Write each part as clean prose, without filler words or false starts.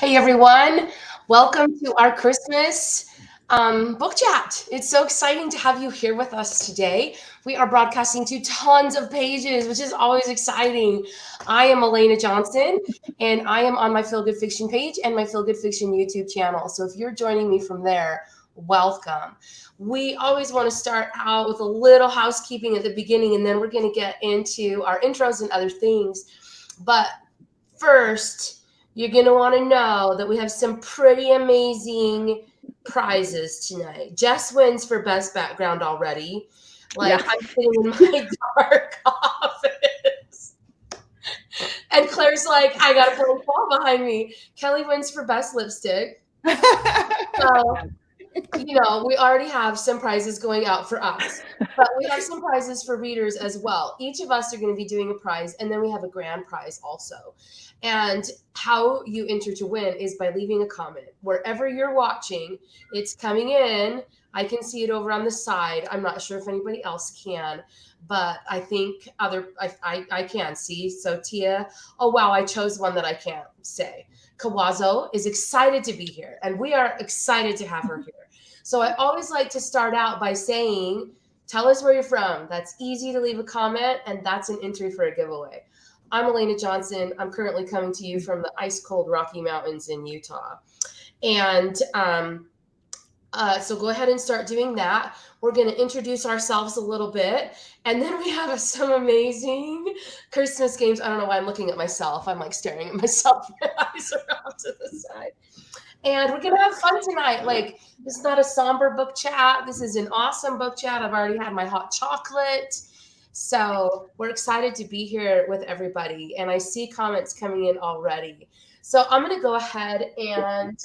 Hey everyone, welcome to our Christmas book chat. It's so exciting to have you here with us today. We are broadcasting to tons of pages, which is always exciting. I am Elena Johnson, and I am on my Feel Good Fiction page and my Feel Good Fiction YouTube channel. So if you're joining me from there, welcome. We always want to start out with a little housekeeping at the beginning, and then we're going to get into our intros and other things. But first, you're going to want to know that we have some pretty amazing prizes tonight. Jess wins for best background already. I'm sitting in my dark office. And Claire's like, I got a blue ball behind me. Kellie wins for best lipstick. So, we already have some prizes going out for us, but we have some prizes for readers as well. Each of us are going to be doing a prize, and then we have a grand prize also. And how you enter to win is by leaving a comment. Wherever you're watching, it's coming in. I can see it over on the side. I'm not sure if anybody else can, but I think I can see. So Tia, oh wow, I chose one that I can't say. Kawazo is excited to be here, and we are excited to have her here. So I always like to start out by saying, tell us where you're from. That's easy to leave a comment, and that's an entry for a giveaway. I'm Elena Johnson. I'm currently coming to you from the ice-cold Rocky Mountains in Utah. And so go ahead and start doing that. We're going to introduce ourselves a little bit. And then we have some amazing Christmas games. I don't know why I'm looking at myself. I'm like staring at myself. My eyes are off to the side. And we're going to have fun tonight. This is not a somber book chat. This is an awesome book chat. I've already had my hot chocolate. So we're excited to be here with everybody. And I see comments coming in already. So I'm going to go ahead and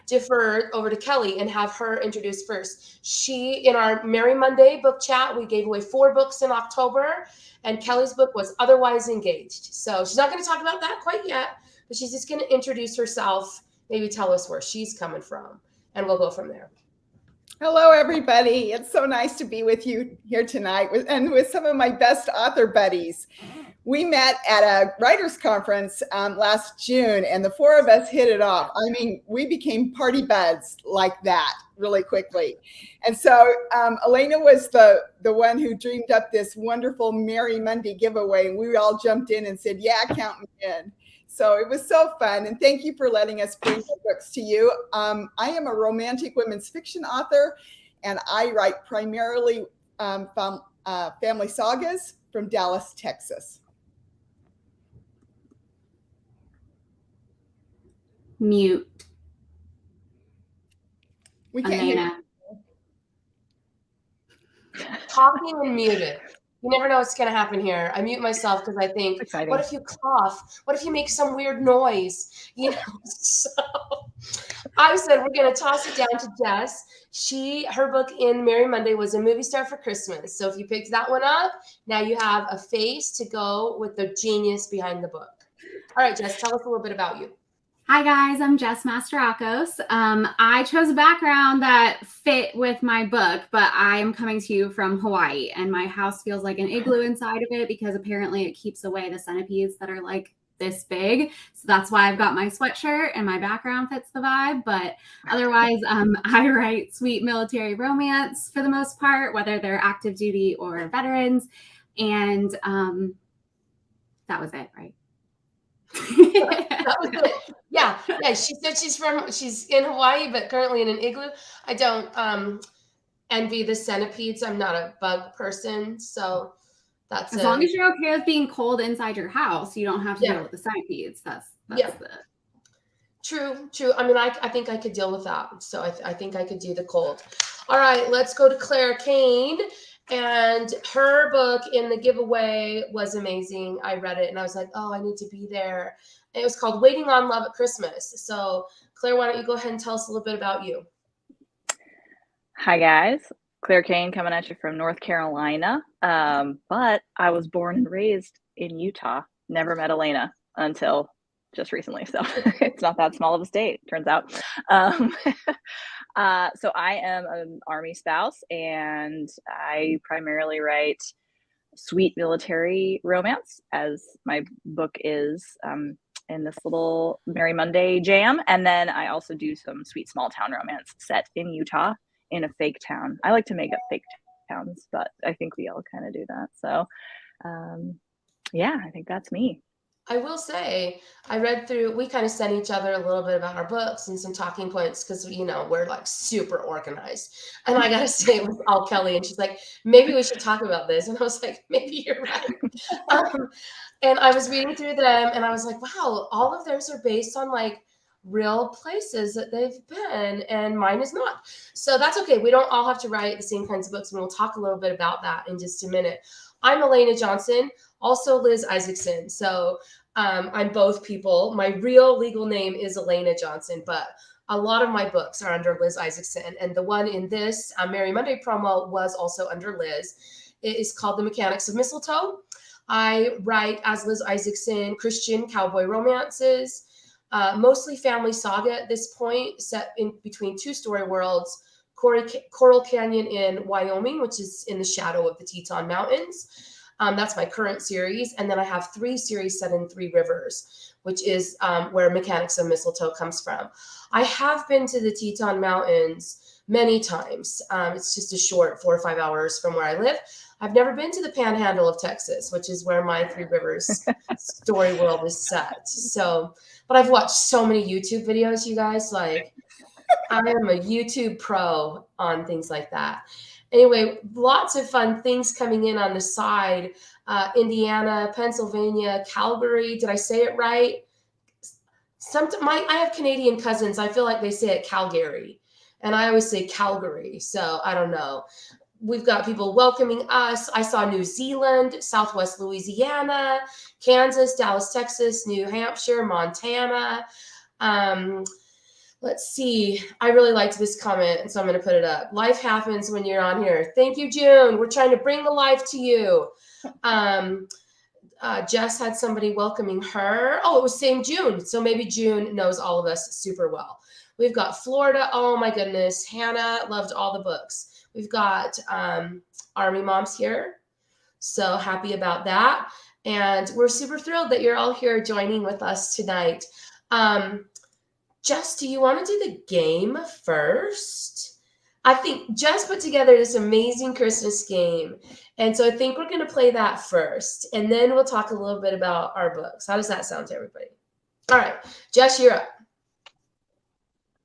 defer over to Kellie and have her introduce first. In our Merry Monday book chat, we gave away 4 books in October. And Kellie's book was Otherwise Engaged. So she's not going to talk about that quite yet, but she's just going to introduce herself, maybe tell us where she's coming from, and we'll go from there. Hello, everybody. It's so nice to be with you here tonight and with some of my best author buddies. We met at a writers' conference last June, and the 4 of us hit it off. I mean, we became party buds like that really quickly. And so Elena was the one who dreamed up this wonderful Merry Monday giveaway, and we all jumped in and said, yeah, count me in. So it was so fun, and thank you for letting us bring the books to you. I am a romantic women's fiction author, and I write primarily family sagas from Dallas, Texas. Mute. We can't hear you. Talking and muted. You never know what's going to happen here. I mute myself because I think, Exciting. what if you cough? What if you make some weird noise? You know, so I said we're going to toss it down to Jess. Her book in Merry Monday was A Movie Star for Christmas. So if you picked that one up, now you have a face to go with the genius behind the book. All right, Jess, tell us a little bit about you. Hi guys, I'm Jess Mastorakos. I chose a background that fit with my book, but I am coming to you from Hawaii, and my house feels like an igloo inside of it because apparently it keeps away the centipedes that are like this big. So that's why I've got my sweatshirt and my background fits the vibe. But otherwise, I write sweet military romance for the most part, whether they're active duty or veterans. And that was it, right? That was it. Yeah. She said she's in Hawaii, but currently in an igloo. I don't envy the centipedes. I'm not a bug person, so that's as long as you're okay with being cold inside your house, you don't have to deal with the centipedes. That's True. I mean, I think I could deal with that. So I think I could do the cold. All right, let's go to Claire Cain. And her book in the giveaway was amazing. I read it and I was like, oh, I need to be there. And it was called Waiting on Love at Christmas. So Claire, why don't you go ahead and tell us a little bit about you? Hi, guys. Claire Cain coming at you from North Carolina. But I was born and raised in Utah. Never met Elena until just recently. So it's not that small of a state, turns out. So I am an Army spouse, and I primarily write sweet military romance, as my book is in this little Merry Monday jam. And then I also do some sweet small town romance set in Utah in a fake town. I like to make up fake towns, but I think we all kind of do that. So yeah, I think that's me. I will say, I read through, we kind of sent each other a little bit about our books and some talking points because, we're like super organized. And I got to say, it was all Kellie. And she's like, maybe we should talk about this. And I was like, maybe you're right. And I was reading through them and I was like, wow, all of theirs are based on like real places that they've been, and mine is not. So that's okay. We don't all have to write the same kinds of books. And we'll talk a little bit about that in just a minute. I'm Elena Johnson, also Liz Isaacson. So I'm both people. My real legal name is Elena Johnson, but a lot of my books are under Liz Isaacson. And the one in this Merry Monday promo was also under Liz. It is called The Mechanics of Mistletoe. I write as Liz Isaacson Christian cowboy romances, mostly family saga at this point, set in between two story worlds. Coral Canyon in Wyoming, which is in the shadow of the Teton Mountains. That's my current series. And then I have 3 series set in 3 rivers, which is where Mechanics of Mistletoe comes from. I have been to the Teton Mountains many times. It's just a short 4 or 5 hours from where I live. I've never been to the Panhandle of Texas, which is where my 3 Rivers story world is set. So, but I've watched so many YouTube videos, you guys, like I am a YouTube pro on things like that. Anyway, lots of fun things coming in on the side. Indiana, Pennsylvania, Calgary. Did I say it right? I have Canadian cousins. I feel like they say it Calgary, and I always say Calgary. So I don't know. We've got people welcoming us. I saw New Zealand, Southwest Louisiana, Kansas, Dallas, Texas, New Hampshire, Montana. Let's see. I really liked this comment, and so I'm going to put it up. Life happens when you're on here. Thank you, June. We're trying to bring the life to you. Jess had somebody welcoming her. Oh, it was same June. So maybe June knows all of us super well. We've got Florida. Oh, my goodness. Hannah loved all the books. We've got Army moms here. So happy about that. And we're super thrilled that you're all here joining with us tonight. Jess, do you want to do the game first? I think Jess put together this amazing Christmas game. And so I think we're going to play that first. And then we'll talk a little bit about our books. How does that sound to everybody? All right. Jess, you're up.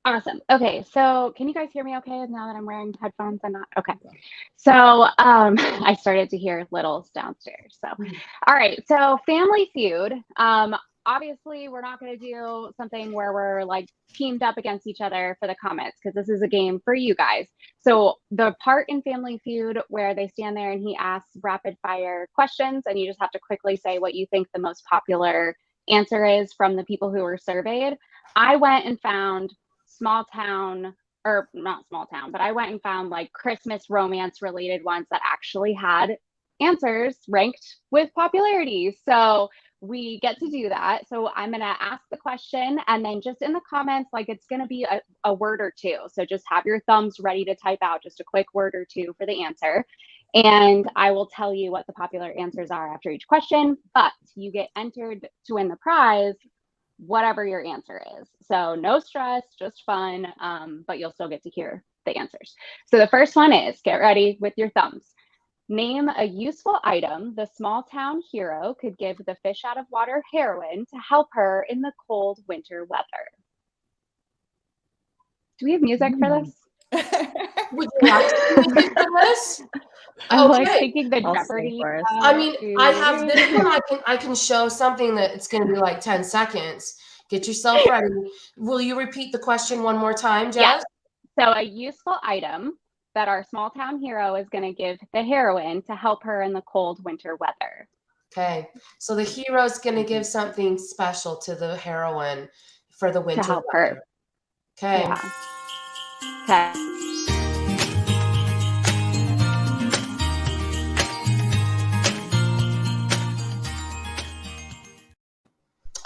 Awesome. Okay. So can you guys hear me okay now that I'm wearing headphones and not? Okay. So I started to hear littles downstairs. So, all right. So Family Feud. obviously we're not going to do something where we're like teamed up against each other for the comments, because this is a game for you guys. So the part in Family Feud where they stand there and he asks rapid fire questions and you just have to quickly say what you think the most popular answer is from the people who were surveyed. I went and found small town, or not small town, but I went and found like Christmas romance related ones that actually had answers ranked with popularity. So we get to do that. So I'm going to ask the question, and then just in the comments, like it's going to be a word or two. So just have your thumbs ready to type out just a quick word or two for the answer. And I will tell you what the popular answers are after each question, but you get entered to win the prize, whatever your answer is. So no stress, just fun, but you'll still get to hear the answers. So the first one is, get ready with your thumbs. Name a useful item the small town hero could give the fish out of water heroine to help her in the cold winter weather. Do we have music for this? Would you like to do music for this? I'm like Okay. thinking the I'll Jeopardy. sing for us. I mean, I have this one. I can show something that it's going to be like 10 seconds. Get yourself ready. Will you repeat the question one more time, Jess? Yeah. So a useful item that our small town hero is going to give the heroine to help her in the cold winter weather. Okay. So the hero is going to give something special to the heroine for the winter To help weather. her. Okay. Yeah. Okay.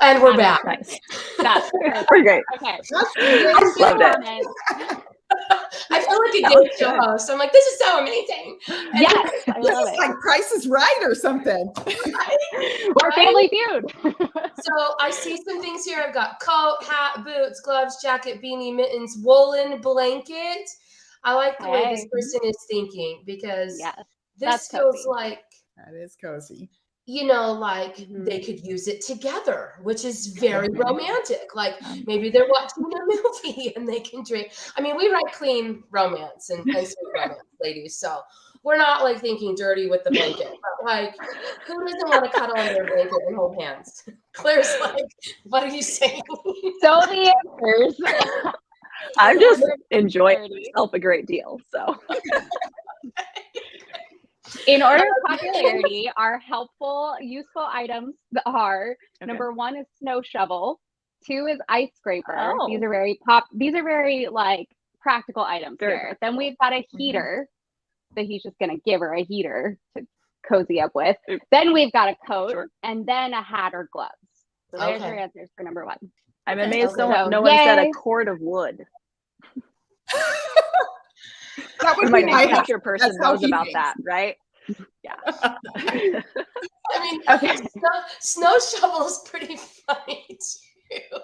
And we're back. Nice. That's We're great. okay. Loved it. I feel like a game show host. I'm like, this is so amazing. And Yes, I This love is it. like Price is Right or something. We're Family Feud. So I see some things here. I've got coat, hat, boots, gloves, jacket, beanie, mittens, woolen blanket. I like the way this Okay. person is thinking, because Yes, this that's feels cozy. like, That is cozy. you know, like Mhm. they could use it together, which is very romantic. Like maybe they're watching a movie and they can drink. I mean, we write clean romance and sweet romance, ladies. So we're not like thinking dirty with the blanket. But like, who doesn't want to cuddle under a blanket and hold hands? Claire's like, what are you saying? So the answers. I'm just enjoying Dirty. myself a great deal. So In order of popularity, our helpful, useful items are number 1 is snow shovel, 2 is ice scraper. Oh. These are very like practical items Very here. practical. Then we've got a heater that he's just gonna give her a heater to cozy up with. Then we've got a coat, Sure. and then a hat or gloves. So there's Okay. your answers for number 1. I'm Okay. amazed So, no one said yay. a cord of wood. That would My be my future person That's how knows he about thinks. that, right? Yeah. I mean, Okay. snow shovel is pretty funny too.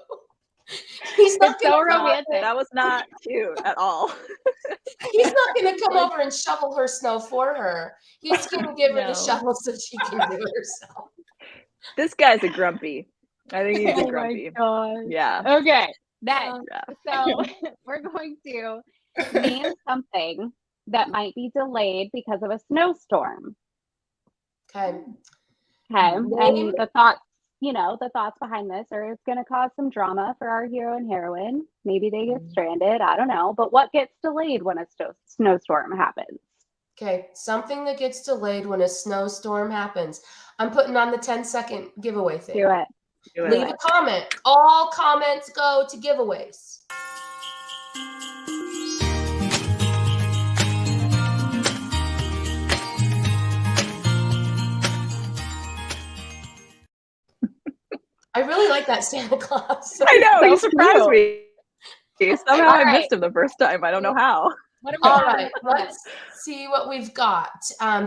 He's not It's so gonna romantic. That was not cute at all. He's not going to come over and shovel her snow for her. He's going to give her the No. shovel so she can do it herself. This guy's a grumpy. I think he's Oh a my grumpy. gosh. Yeah. Okay. Next. Yeah. So we're going to name something that might be delayed because of a snowstorm. Okay. Okay. Name- And the thoughts behind this are it's going to cause some drama for our hero and heroine. Maybe they get stranded. I don't know. But what gets delayed when a snowstorm happens? Okay. Something that gets delayed when a snowstorm happens. I'm putting on the 10-second giveaway thing. Do it. Do it. Leave a comment. All comments go to giveaways. I really like that Santa Claus. I know, So he surprised cute. me. Somehow All I right. missed him the first time. I don't know how. What are we All on? right, let's see what we've got.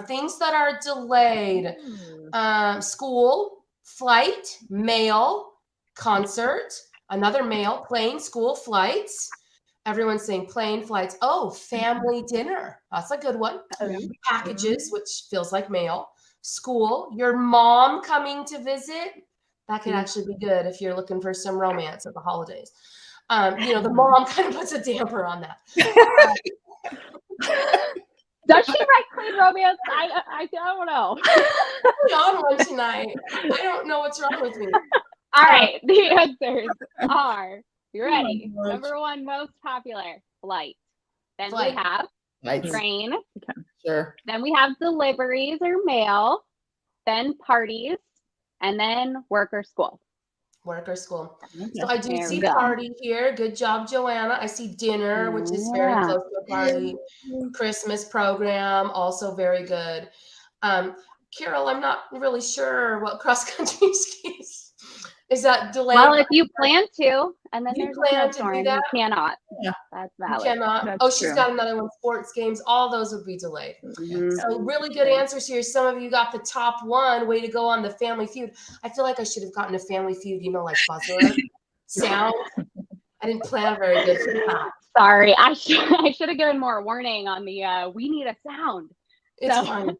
Things that are delayed. School, flight, mail, concert, another mail, plane, school, flights. Everyone's saying plane, flights. Oh, family dinner. That's a good one. Packages, which feels like mail. School, your mom coming to visit. That could actually be good if you're looking for some romance at the holidays. The mom kind of puts a damper on that. Does she write clean romance? I don't know. I'm on one tonight. I don't know what's wrong with me. All right. The answers are, you Oh ready? my gosh. Number one, most popular, flight. Then Flight. we have Lights. train. Sure. Then we have deliveries or mail. Then parties. And then work or school. Work or school. Okay. So I do There we see go. party here. Good job, Joanna. I see dinner, which is very Yeah. close to a party. Christmas program, also very good. Carol, I'm not really sure what cross-country skis. Is that delayed? Well, if you plan to, and then You there's a plan to do snowstorm, you that? cannot. Yeah. That's You valid. cannot. That's Oh, she's true. got another one. Sports games. All those would be delayed. Mhm. So really good answers here. Some of you got the top one. Way to go on the Family Feud. I feel like I should have gotten a Family Feud, like buzzer sound. I didn't plan very good for that. Sorry, I should have given more warning on the we need a sound. It's So- fine.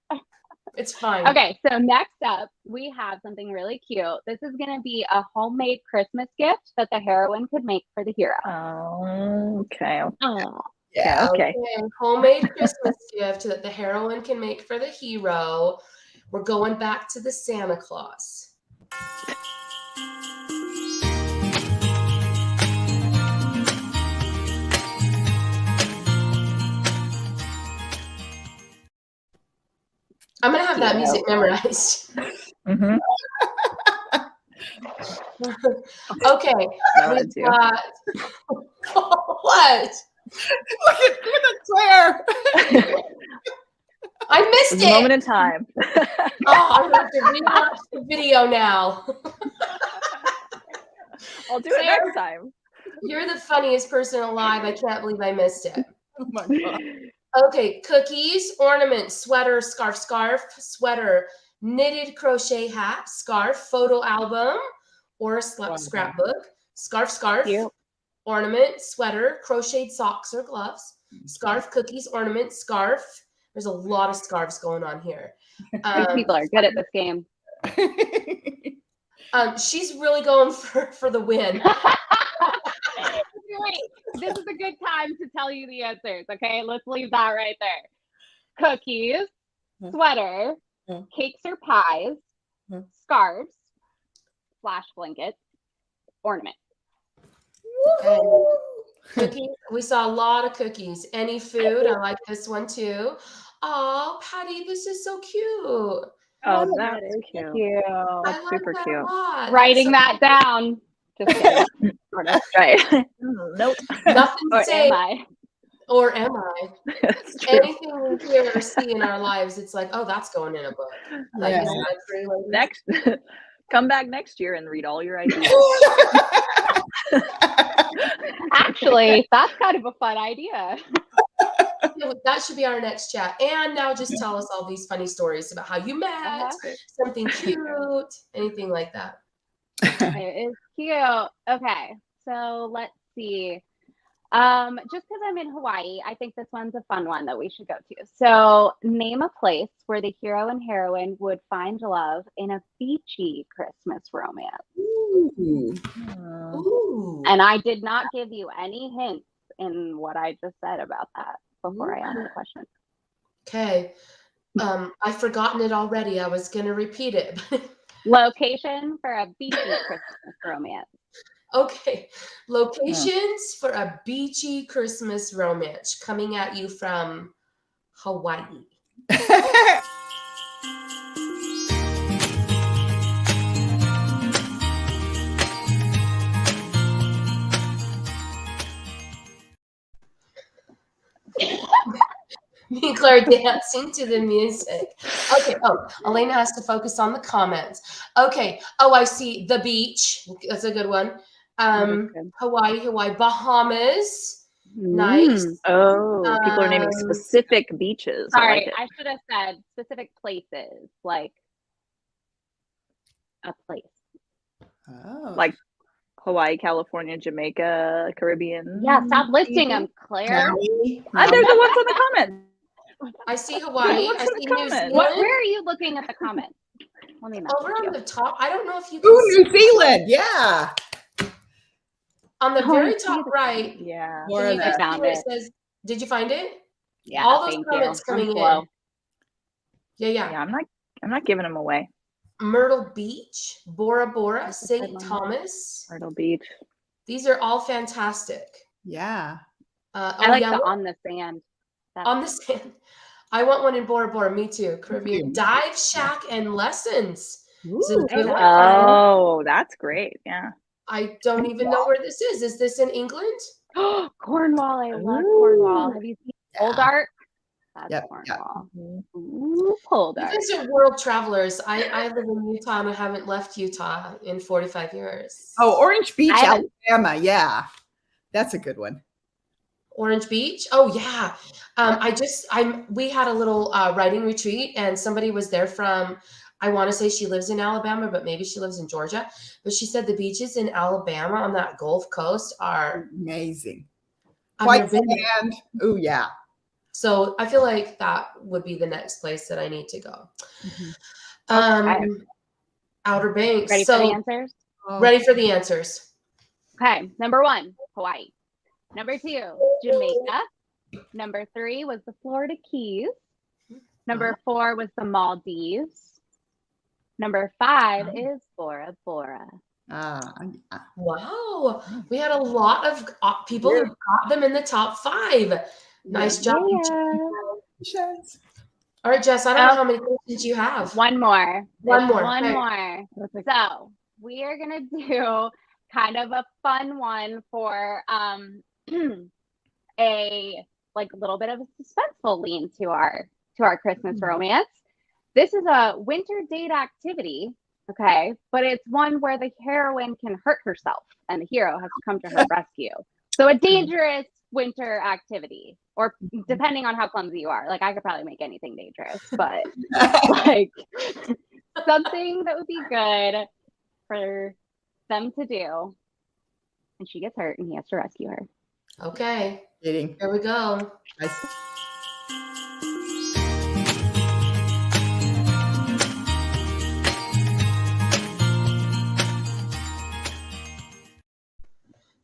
It's fine. Okay, so next up, we have something really cute. This is going to be a homemade Christmas gift that the heroine could make for the hero. Oh, okay. Oh, Yeah. Okay. Homemade Christmas gift that the heroine can make for the hero. We're going back to the Santa Claus. I'm gonna have that music memorized. Mm-hmm. Okay. No, we've it's you. got what? Look at Claire. I missed It's a it. moment in time. Oh, I'm gonna have to rewatch the video now. I'll do it next time. You're the funniest person alive. I can't believe I missed it. Oh my God. Okay, cookies, ornament, sweater, scarf, sweater, knitted crochet hat, scarf, photo album, or a scrapbook, scarf, Cute. ornament, sweater, crocheted socks or gloves, scarf, cookies, ornament, scarf. There's a lot of scarves going on here. These people are good at this game. She's really going for the win. Wait, this is a good time to tell you the answers, okay? Let's leave that right there. Cookies, sweater, cakes or pies, scarves, slash blankets, ornament. Cookies. We saw a lot of cookies. Any food? I like this one too. Oh, Patty, this is so cute. Oh, that's cute. Cute. I That's like super that cute. a lot. Writing That's that down. Just kidding. Sort of. Right. Nope. nothing Or safe. am I? Or am I? That's true. Anything we hear or see in our lives, it's like, oh, that's going in a book. Like, Yeah. isn't that true, ladies? Next, come back next year and read all your ideas. Actually, that's kind of a fun idea. That should be our next chat. And now just tell us all these funny stories about how you met, something cute, anything like that. It is cute. Okay, so let's see. Just because I'm in Hawaii, I think this one's a fun one that we should go to. So name a place where the hero and heroine would find love in a beachy Christmas romance. Ooh. Ooh. And I did not give you any hints in what I just said about that before I asked the question. Okay. I've forgotten it already. I was going to repeat it. Location for a beachy Christmas romance. Okay. Locations for a beachy Christmas romance coming at you from Hawaii. Me and Claire dancing to the music. Okay. Oh, Elena has to focus on the comments. Okay. Oh, I see the beach. That's a good one. Hawaii, Bahamas. Nice. Oh, people are naming specific beaches. Sorry, I like I should have said specific places, like a place. Oh. Like Hawaii, California, Jamaica, Caribbean. Yeah, stop listing them, Claire. Maui. They're the ones in the comments. I see Hawaii. What's I in the see New comments? Zealand. Where are you looking at the comments? Let me Over message on you. the top. I don't know if you can Ooh, see New Zealand. Yeah. on the Oh, I very see top the- right. Yeah. More Can of you guys that. see Found where it it. says? Did you find it? Yeah, All those thank comments you. I'm coming slow. in. Yeah. Yeah, I'm not giving them away. Myrtle Beach, Bora Bora, That's a good St. one. Thomas. Myrtle Beach. These are all fantastic. Yeah. I like the on the sand. On the sand. I want one in Bora Bora. Me too. Caribbean. Dive Shack and Lessons. This is a good one. Oh, that's great. Yeah. I don't even know where this is. Is this in England? Cornwall. I love Cornwall. Have you seen Pole Dark? That's Yep, Cornwall. Mm-hmm. Ooh, Pole You Dark. guys are world travelers. I live in Utah and I haven't left Utah in 45 years. Oh, Orange Beach, I haven't- Alabama. Yeah. That's a good one. Orange Beach. Oh yeah. We had a little writing retreat and somebody was there from, I want to say she lives in Alabama, but maybe she lives in Georgia. But she said the beaches in Alabama on that Gulf Coast are Amazing. I've White never been there. sand. Oh, yeah. So I feel like that would be the next place that I need to go. Okay. Outer Banks. Ready for the answers? Ready for the answers. Okay. Number 1, Hawaii. Number 2, Jamaica. Number 3 was the Florida Keys. Number 4 was the Maldives. Number 5 is Bora Bora. Wow. We had a lot of people who got them in the top 5. Nice job. Yeah. All right, Jess, I don't know how many questions you have. One more. One more. One Okay. more. So we are going to do kind of a fun one for a little bit of a suspenseful lean to our Christmas romance. This is a winter date activity, okay, but it's one where the heroine can hurt herself and the hero has to come to her rescue. So a dangerous winter activity, or depending on how clumsy you are. Like, I could probably make anything dangerous, but like something that would be good for them to do. And she gets hurt and he has to rescue her. Okay. Here we go.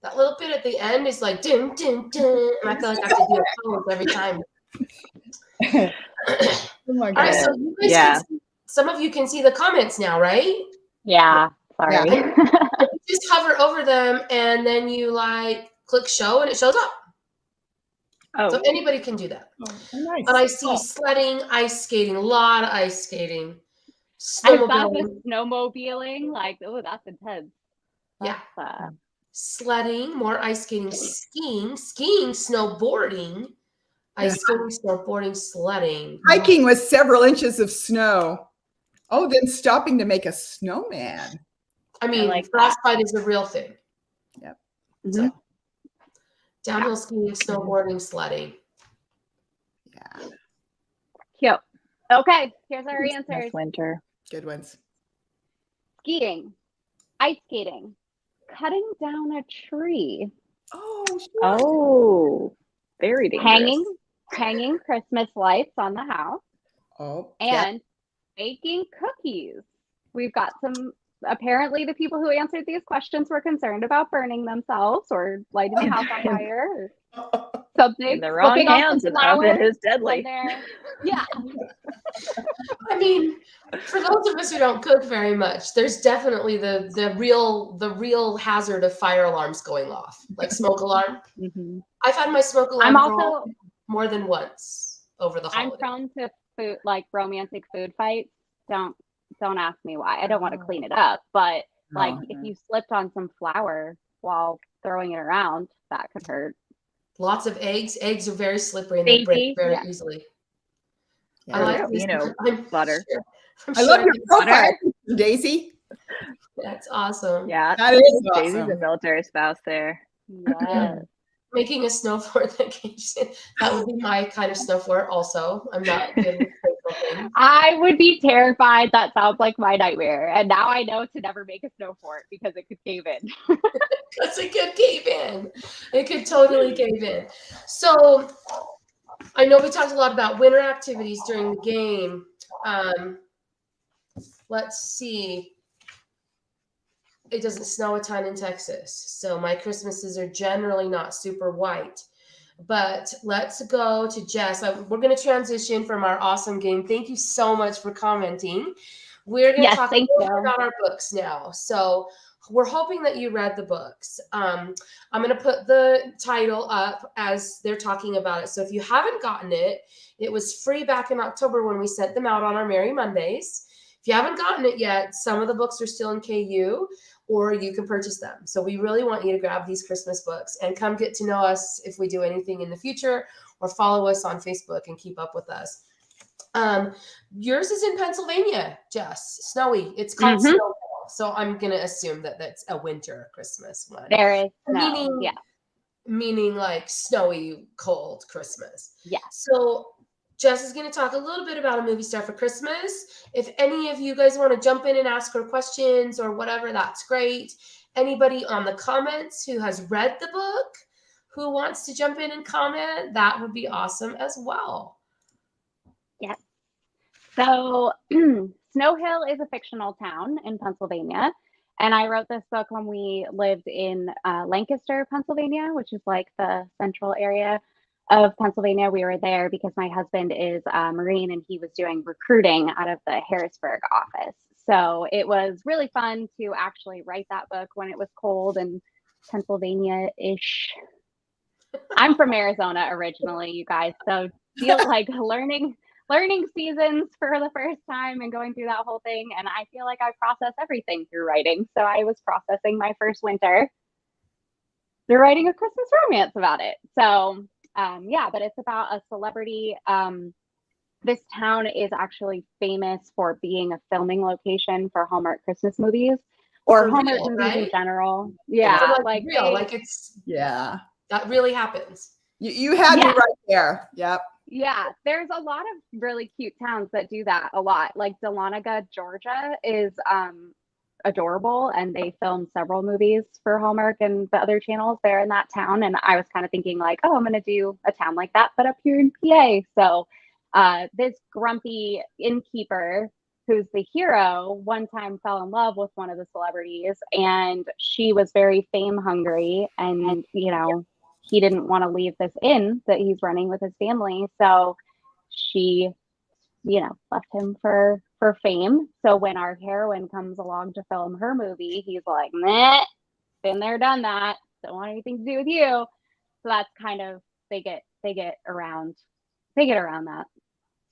That little bit at the end is like dun dun dun, and I feel like I have to do a pose every time. Oh my All right, God. so you guys can see, some of you can see the comments now, right? Yeah, sorry. Yeah. You just hover over them and then you click show and it shows up. Oh. So anybody can do that. Oh, nice. But I see sledding, ice skating, a lot of ice skating, I saw snowmobiling. the snowmobiling, that's intense. Yeah. That's, Sledding, more ice skating, skiing, snowboarding, ice skating, snowboarding, sledding. Hiking with several inches of snow. Oh, then stopping to make a snowman. I mean, frostbite is a real thing. Yep. So, downhill skiing, snowboarding, sledding. Yeah. Cute. Okay, here's our answers. Winter. Good ones. Skiing, ice skating, cutting down a tree. Oh, sure. Oh, very dangerous. Hanging Christmas lights on the house. Oh, and baking cookies. We've got some, apparently the people who answered these questions were concerned about burning themselves or lighting the house on fire or something. In the wrong hands, an oven is deadly. Yeah. I mean, for those of us who don't cook very much, there's definitely the real hazard of fire alarms going off, like smoke alarm. Mm-hmm. I've had my smoke alarm go off more than once over the holiday. I'm prone to food, romantic food fights. Don't ask me why. I don't want to clean it up, but if you slipped on some flour while throwing it around, that could hurt. Lots of eggs. Eggs are very slippery and they break very easily. Yeah, I like butter. I love your profile, Daisy. That's awesome. Yeah, that is Daisy's awesome. a military spouse there. Yes. Making a snow fort that would be my kind of snow fort also. I'm not good with things. I would be terrified. That sounds like my nightmare. And now I know to never make a snow fort because it could cave in. Because it could cave in. It could totally cave in. So I know we talked a lot about winter activities during the game. Let's see. It doesn't snow a ton in Texas, so my Christmases are generally not super white. But let's go to Jess. We're going to transition from our awesome game. Thank you so much for commenting. We're going to Yes, talk a thank little bit you. about our books now. So we're hoping that you read the books. I'm going to put the title up as they're talking about it. So if you haven't gotten it, it was free back in October when we sent them out on our Merry Mondays. If you haven't gotten it yet, some of the books are still in KU, or you can purchase them. So we really want you to grab these Christmas books and come get to know us if we do anything in the future, or follow us on Facebook and keep up with us. Yours is in Pennsylvania, Jess. Snowy. It's called Snowfall. So I'm going to assume that that's a winter Christmas one. There is snow. Meaning like snowy, cold Christmas. Yeah. So Jess is going to talk a little bit about A Movie Star for Christmas. If any of you guys want to jump in and ask her questions or whatever, that's great. Anybody on the comments who has read the book, who wants to jump in and comment, that would be awesome as well. Yes. So Snow Hill is a fictional town in Pennsylvania. And I wrote this book when we lived in Lancaster, Pennsylvania, which is like the central area of Pennsylvania. We were there because my husband is a Marine and he was doing recruiting out of the Harrisburg office. So it was really fun to actually write that book when it was cold and Pennsylvania-ish. I'm from Arizona originally, you guys. So feel like learning seasons for the first time and going through that whole thing. And I feel like I process everything through writing. So I was processing my first winter through writing a Christmas romance about it. So but it's about a celebrity. This town is actually famous for being a filming location for Hallmark Christmas movies or For Hallmark real, movies right? in general. Yeah. Like real, like it's, Yeah. that really happens. You had me right there. Yep. Yeah, there's a lot of really cute towns that do that a lot. Like Dahlonega, Georgia is adorable, and they filmed several movies for Hallmark and the other channels there in that town. And I was kind of thinking like, oh, I'm going to do a town like that, but up here in PA. So this grumpy innkeeper, who's the hero, one time fell in love with one of the celebrities, and she was very fame hungry, and he didn't want to leave this inn that he's running with his family. So she, left him for fame. So when our heroine comes along to film her movie, he's like, meh, been there, done that. Don't want anything to do with you. So that's kind of, they get around that.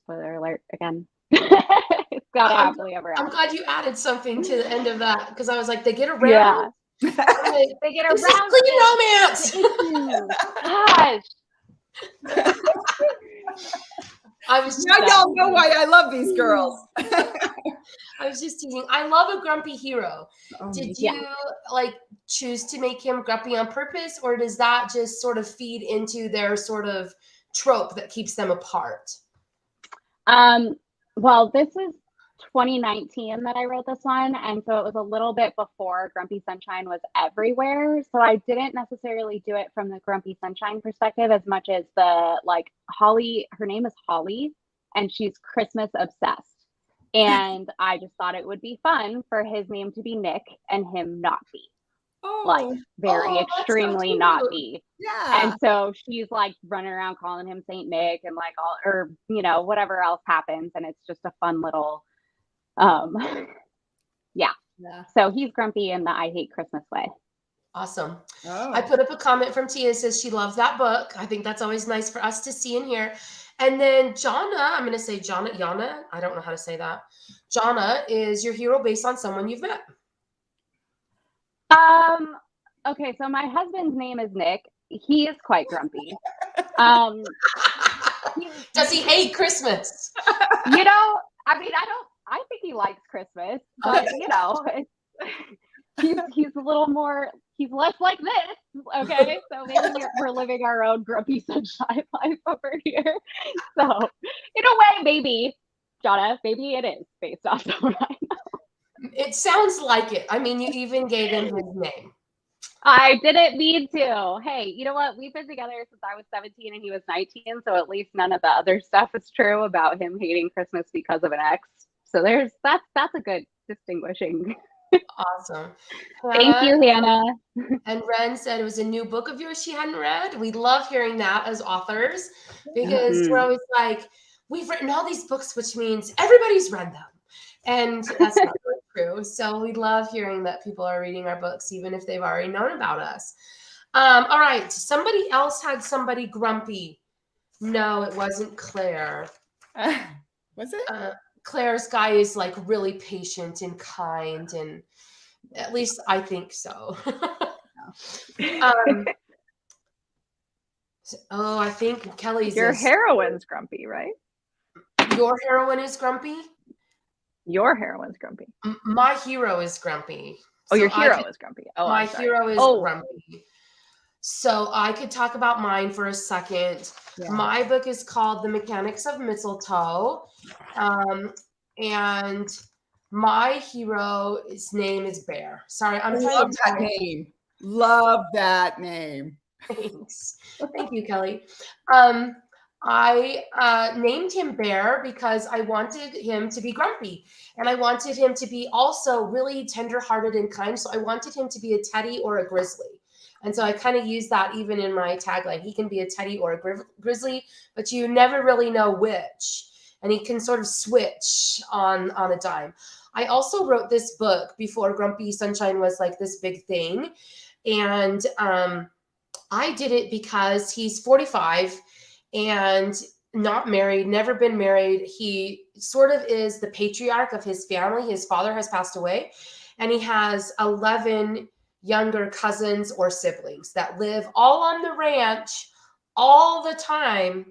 Spoiler alert again. It's got happily ever after. I'm glad you added something to the end of that, because I was like, they get around. Yeah. They get around. This is clean romance. Gosh. Now y'all know why I love these girls. I was just teasing. I love a grumpy hero. Did you choose to make him grumpy on purpose, or does that just sort of feed into their sort of trope that keeps them apart? Well, this is 2019 that I wrote this one, and so it was a little bit before Grumpy Sunshine was everywhere. So I didn't necessarily do it from the Grumpy Sunshine perspective as much as the Holly. Her name is Holly, and she's Christmas obsessed. And I just thought it would be fun for his name to be Nick and him not be. Very extremely not be. Yeah. And so she's running around calling him Saint Nick and whatever else happens, and it's just a fun little yeah. So he's grumpy in the I hate Christmas way. Awesome. Oh. I put up a comment from Tia, says she loves that book. I think that's always nice for us to see and hear. And then Jonna, I'm going to say Jonna, I don't know how to say that. Jonna is your hero based on someone you've met. Okay, so my husband's name is Nick. He is quite grumpy. Does he hate Christmas? I think he likes Christmas, but he's a little more, he's less like this. Okay, so maybe we're living our own grumpy sunshine life over here. So in a way, maybe, Jonna, maybe it is based off someone I know. It sounds like it. I mean, you even gave him his name. I didn't mean to. Hey, you know what? We've been together since I was 17 and he was 19, so at least none of the other stuff is true about him hating Christmas because of an ex. So that's a good distinguishing. Awesome. Thank you, Hannah. And Ren said it was a new book of yours she hadn't read. We love hearing that as authors, because we're always like, we've written all these books, which means everybody's read them. And that's not really true. So we love hearing that people are reading our books, even if they've already known about us. All right. Somebody else had somebody grumpy. No, it wasn't Claire. Was it? Claire's guy is like really patient and kind, and at least I think so. I think Kellie's Your heroine's grumpy, right? Your heroine is grumpy? Your heroine's grumpy. My hero is grumpy. Oh, your hero is grumpy. Oh, my hero is grumpy. So I could talk about mine for a second. Yeah. My book is called The Mechanics of Mistletoe. And my hero's name is Bear. Sorry, I'm trying to that name. Love that name. Thanks. Thank you, Kellie. I named him Bear because I wanted him to be grumpy, and I wanted him to be also really tenderhearted and kind. So I wanted him to be a teddy or a grizzly. And so I kind of use that even in my tagline. He can be a teddy or a grizzly, but you never really know which. And he can sort of switch on a dime. I also wrote this book before Grumpy Sunshine was like this big thing. And I did it because he's 45 and not married, never been married. He sort of is the patriarch of his family. His father has passed away, and he has 11 younger cousins or siblings that live all on the ranch all the time,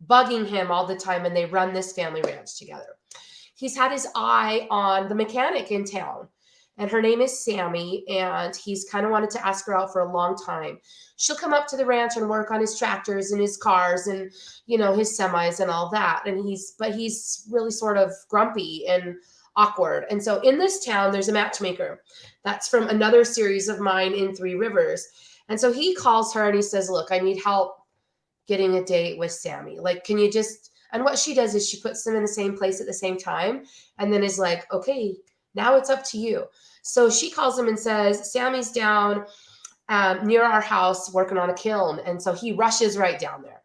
bugging him all the time, and they run this family ranch together. He's had his eye on the mechanic in town, and her name is Sammy, and he's kind of wanted to ask her out for a long time. She'll come up to the ranch and work on his tractors and his cars and, you know, his semis and all that. And he's really sort of grumpy and awkward. And so in this town, there's a matchmaker. That's from another series of mine in Three Rivers. And so he calls her and he says, look, I need help getting a date with Sammy. Like, can you just, and what she does is she puts them in the same place at the same time and then is like, okay, now it's up to you. So she calls him and says, Sammy's down near our house working on a kiln. And so he rushes right down there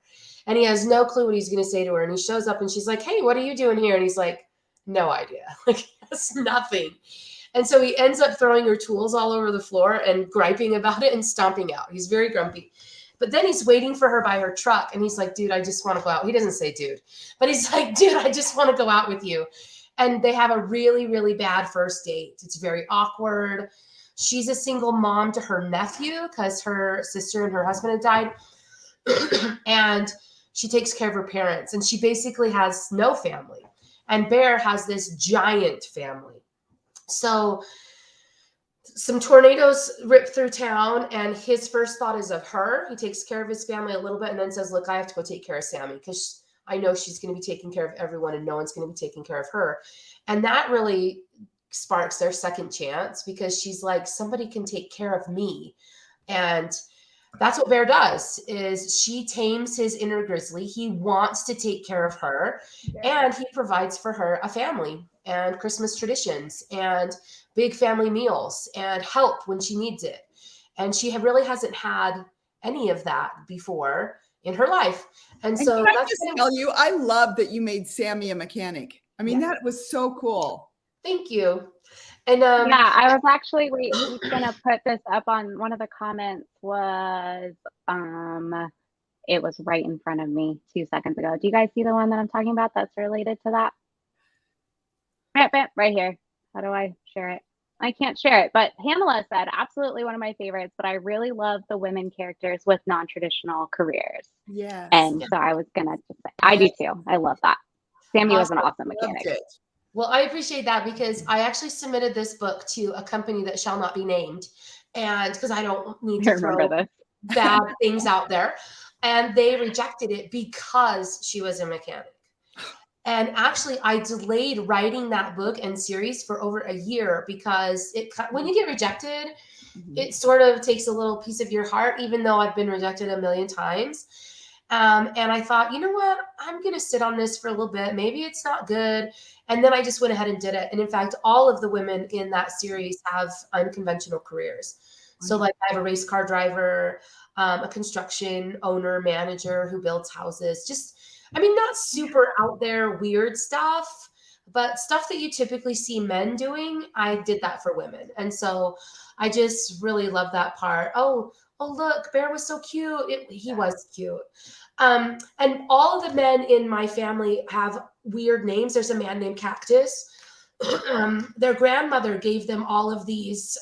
and he has no clue what he's going to say to her. And he shows up and she's like, hey, what are you doing here? And he's like, no idea. Like, that's nothing. And so he ends up throwing her tools all over the floor and griping about it and stomping out. He's very grumpy. But then he's waiting for her by her truck. And he's like, dude, I just want to go out. He doesn't say dude, but he's like, dude, I just want to go out with you. And they have a really, really bad first date. It's very awkward. She's a single mom to her nephew because her sister and her husband had died. And she takes care of her parents. And she basically has no family. And Bear has this giant family. So some tornadoes rip through town, and his first thought is of her. He takes care of his family a little bit and then says, look, I have to go take care of Sammy because I know she's going to be taking care of everyone and no one's going to be taking care of her. And that really sparks their second chance because she's like, somebody can take care of me. And that's what Bear does, is she tames his inner grizzly. He wants to take care of her, and he provides for her a family and Christmas traditions and big family meals and help when she needs it. And she really hasn't had any of that before in her life. And so can I just tell you, I love that you made Sammy a mechanic. I mean, that was so cool. Thank you. And yeah, I was actually gonna put this up on one of the comments was it was right in front of me 2 seconds ago. Do you guys see the one that I'm talking about that's related to that? Right here. How do I share it? I can't share it, but Pamela said absolutely one of my favorites, but I really love the women characters with non-traditional careers. Yes. And so I was gonna just say, I do too. I love that. Sammy was an awesome mechanic. Well, I appreciate that because I actually submitted this book to a company that shall not be named, and because I don't need to throw bad things out there, and they rejected it because she was a mechanic. And actually, I delayed writing that book and series for over a year because when you get rejected, it sort of takes a little piece of your heart, even though I've been rejected a million times. And I thought, you know what? I'm going to sit on this for a little bit. Maybe it's not good. And then I just went ahead and did it. And in fact, all of the women in that series have unconventional careers. So like I have a race car driver, a construction owner, manager who builds houses, just, I mean, not super out there weird stuff, But stuff that you typically see men doing, I did that for women. And so I just really love that part. Oh, look, Bear was so cute. He was cute. And all of the men in my family have weird names. There's a man named Cactus. Their grandmother gave them all of these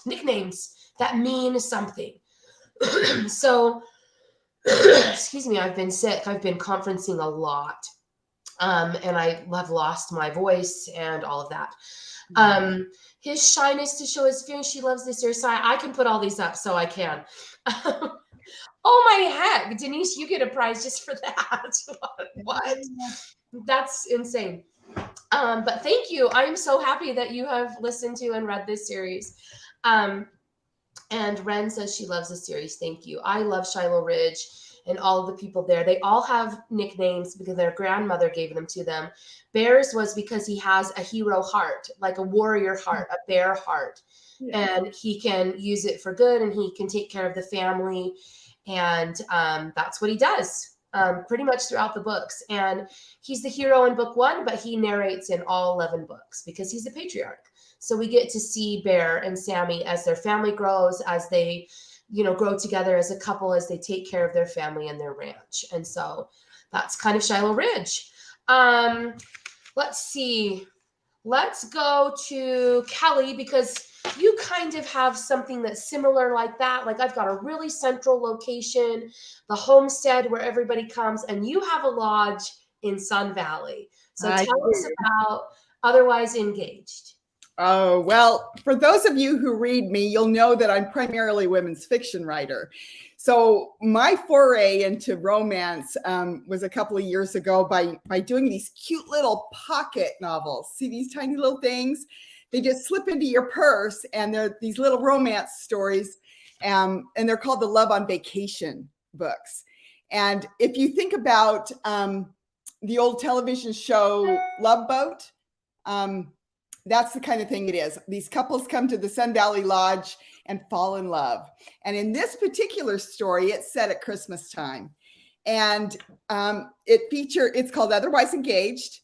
nicknames that mean something. So, excuse me, I've been sick. I've been conferencing a lot. And I have lost my voice and all of that. His shyness to show his feelings. She loves this series. So I can put all these up, so I can. Oh my heck, Denise, you get a prize just for that. What? That's insane. But thank you. I'm so happy that you have listened to and read this series. And Ren says she loves this series. Thank you. I love Shiloh Ridge and all of the people there. They all have nicknames because their grandmother gave them to them. Bear's was because he has a hero heart, like a warrior heart, a bear heart. Yeah. And he can use it for good, and he can take care of the family. And that's what he does pretty much throughout the books. And he's the hero in book 1, but he narrates in all 11 books because he's a patriarch. So we get to see Bear and Sammy as their family grows, as they, grow together as a couple, as they take care of their family and their ranch. And so that's kind of Shiloh Ridge. Let's see. Let's go to Kellie, because you kind of have something that's similar like that. Like, I've got a really central location, the homestead where everybody comes, and you have a lodge in Sun Valley. So tell us about Otherwise Engaged. Oh, well, for those of you who read me, you'll know that I'm primarily a women's fiction writer. So my foray into romance was a couple of years ago by doing these cute little pocket novels. See these tiny little things? They just slip into your purse, and they're these little romance stories, and they're called the Love on Vacation books. And if you think about the old television show Love Boat, that's the kind of thing it is. These couples come to the Sun Valley Lodge and fall in love. And in this particular story, it's set at Christmas time. And it's called Otherwise Engaged.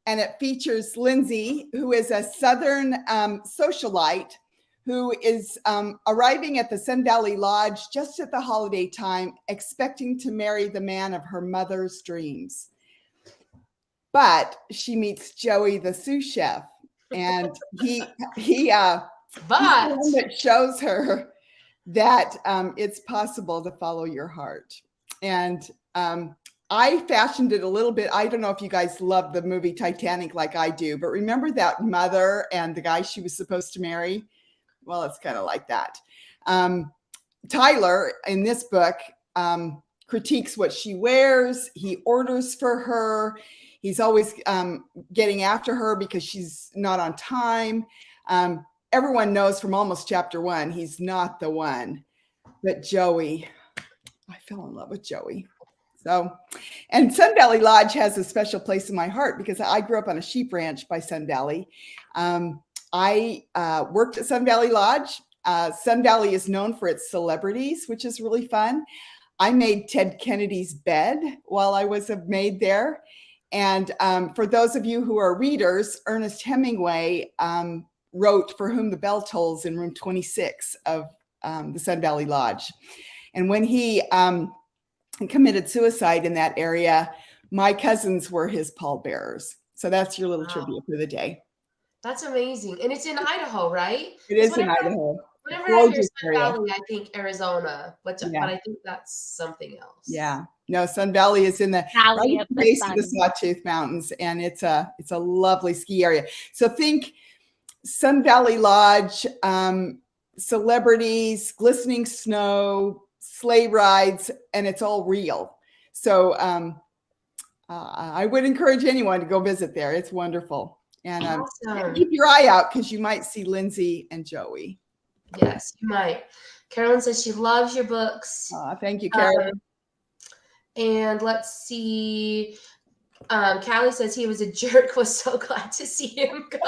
And it features Lindsay, who is a Southern socialite who is arriving at the Sun Valley Lodge just at the holiday time, expecting to marry the man of her mother's dreams. But she meets Joey, the sous chef. And he that shows her that it's possible to follow your heart. And I fashioned it a little bit. I don't know if you guys love the movie Titanic like I do, but remember that mother and the guy she was supposed to marry? Well, it's kind of like that. Tyler, in this book, critiques what she wears. He orders for her. He's always getting after her because she's not on time. Everyone knows from almost chapter 1, he's not the one. But Joey, I fell in love with Joey. So, and Sun Valley Lodge has a special place in my heart because I grew up on a sheep ranch by Sun Valley. I worked at Sun Valley Lodge. Sun Valley is known for its celebrities, which is really fun. I made Ted Kennedy's bed while I was a maid there. And for those of you who are readers, Ernest Hemingway wrote For Whom the Bell Tolls in room 26 of the Sun Valley Lodge. And when he committed suicide in that area, my cousins were his pallbearers. So that's your little trivia for the day. That's amazing. And it's in Idaho, right? It is in Idaho. Whenever I hear Sun Valley, I think Arizona, but I think that's something else. Yeah. No, Sun Valley is in the base of the Sawtooth Mountains, and it's a lovely ski area. So think Sun Valley Lodge, celebrities, glistening snow, sleigh rides, and it's all real. So I would encourage anyone to go visit there. It's wonderful. And awesome. Keep your eye out because you might see Lindsay and Joey. Yes, you might. Carolyn says she loves your books. Thank you, Carolyn. And let's see. Callie says he was a jerk. Was so glad to see him go.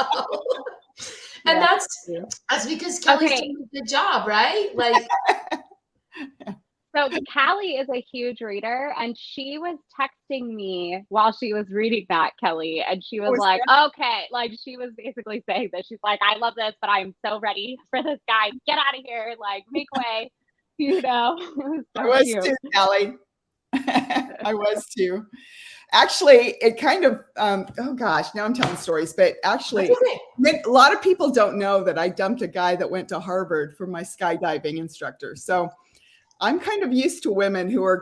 And that's because Kellie's doing a good job, right? Like, So Kellie is a huge reader, and she was texting me while she was reading that, Kellie, and she was like, okay, like she was basically saying that she's like, I love this, but I'm so ready for this guy. Get out of here, like make way. It was so I was cute. too, Kellie. I was too. Actually, it kind of, oh gosh, now I'm telling stories, but actually, a lot of people don't know that I dumped a guy that went to Harvard for my skydiving instructor. So I'm kind of used to women who are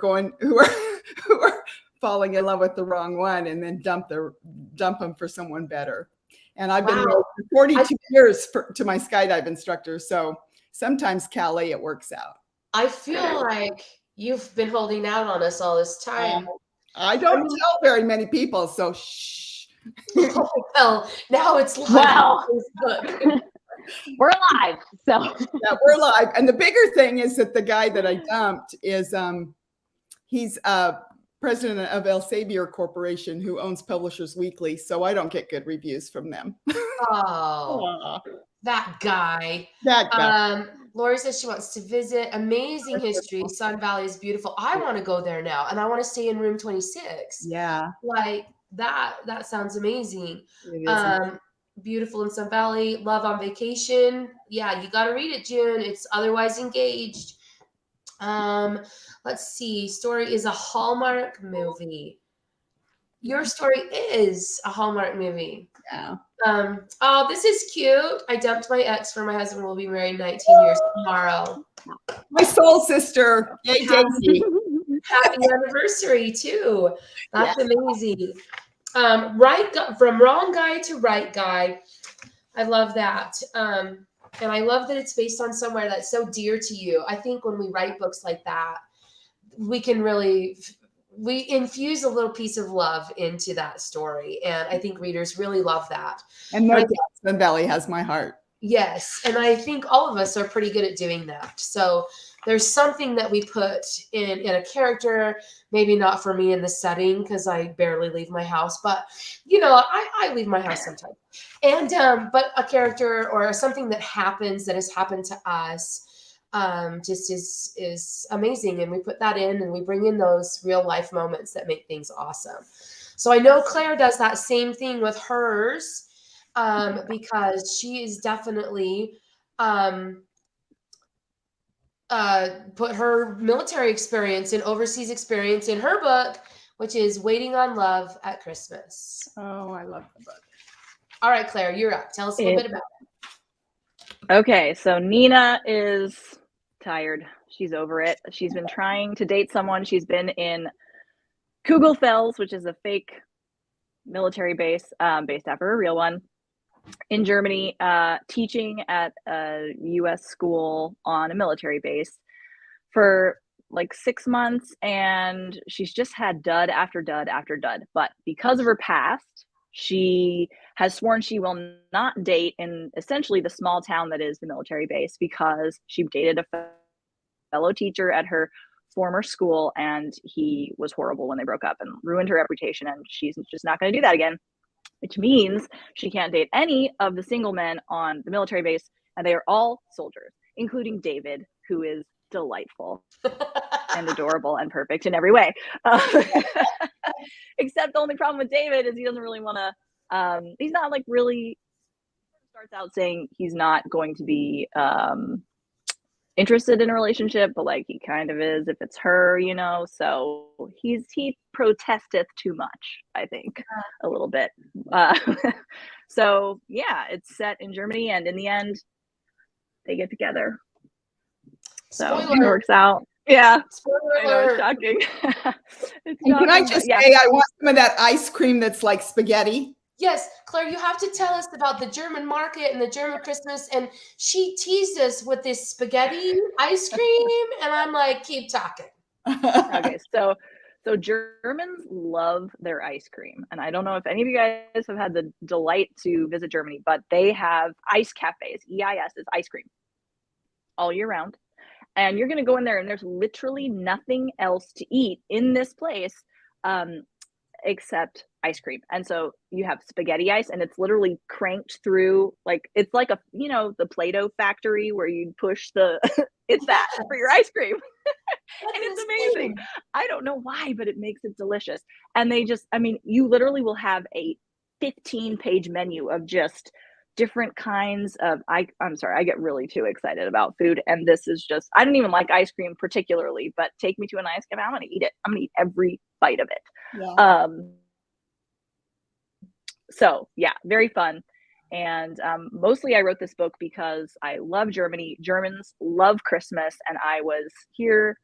falling in love with the wrong one and then dump them for someone better. And I've been married for 42 years to my skydive instructor. So sometimes, Kellie, it works out. I feel like you've been holding out on us all this time. I don't tell very many people, so shh. Well, now it's live on Facebook. We're live, so yeah, we're live. And the bigger thing is that the guy that I dumped is he's president of Elsevier Corporation, who owns Publishers Weekly, so I don't get good reviews from them. Oh, that guy. Lori says she wants to visit. Amazing history. Sun Valley is beautiful. I want to go there now, and I want to stay in room 26. Yeah, like that sounds amazing. Beautiful in Sun Valley. Love on Vacation. Yeah, you got to read it, June. It's Otherwise Engaged. Let's see. Story is a Hallmark movie. Your story is a Hallmark movie. Yeah. Oh, this is cute. I dumped my ex for my husband. Will be married 19 years tomorrow. My soul sister. Yay, Daisy. Happy anniversary too. That's amazing. From wrong guy to right guy. I love that. And I love that it's based on somewhere that's so dear to you. I think when we write books like that, we can really we infuse a little piece of love into that story. And I think readers really love that. And no doubt, Sun Valley has my heart. Yes. And I think all of us are pretty good at doing that. So there's something that we put in a character, maybe not for me in the setting, because I barely leave my house, but I leave my house sometimes. And but a character or something that happens that has happened to us just is amazing. And we put that in and we bring in those real life moments that make things awesome. So I know Claire does that same thing with hers, because she is definitely put her military experience and overseas experience in her book, which is Waiting on Love at Christmas. Oh, I love the book. All right, Claire, you're up. Tell us a little bit about it. Okay, so Nina is tired. She's over it. She's been trying to date someone. She's been in Kugelfels, which is a fake military base based after a real one in Germany, teaching at a U.S. school on a military base for like 6 months, and she's just had dud after dud after dud. But because of her past, she has sworn she will not date in essentially the small town that is the military base, because she dated a fellow teacher at her former school, and he was horrible when they broke up and ruined her reputation, and she's just not going to do that again. Which means she can't date any of the single men on the military base, and they are all soldiers, including David, who is delightful and adorable and perfect in every way. Except the only problem with David is he doesn't really want to, he's not like really, starts out saying he's not going to be interested in a relationship, but like he kind of is if it's her, so he protesteth too much, I think, a little bit. So yeah, it's set in Germany, and in the end they get together, so it works out. Yeah, I know, it's shocking. Can I just say, I want some of that ice cream that's like spaghetti. Yes, Claire, you have to tell us about the German market and the German Christmas. And she teased us with this spaghetti ice cream. And I'm like, keep talking. Okay, so Germans love their ice cream. And I don't know if any of you guys have had the delight to visit Germany, but they have ice cafes. EIS is ice cream all year round. And you're going to go in there and there's literally nothing else to eat in this place except ice cream. And so you have spaghetti ice, and it's literally cranked through, like it's like the Play-Doh factory where you push the it's that for your ice cream. And it's amazing. I don't know why, but it makes it delicious. And they just, I mean, you literally will have a 15-page menu of just different kinds of, I'm sorry, I get really too excited about food. And this is just, I don't even like ice cream particularly, but take me to an ice cream, I'm going to eat it. I'm going to eat every bite of it. Yeah. So yeah, very fun. And mostly I wrote this book because I love Germany. Germans love Christmas. And I was here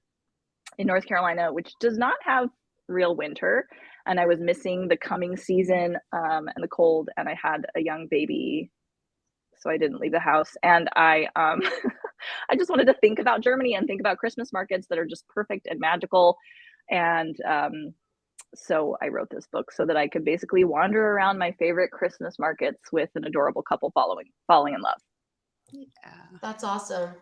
in North Carolina, which does not have real winter. And I was missing the coming season and the cold. And I had a young baby, so I didn't leave the house. And I I just wanted to think about Germany and think about Christmas markets that are just perfect and magical. And so I wrote this book so that I could basically wander around my favorite Christmas markets with an adorable couple falling in love. Yeah. That's awesome.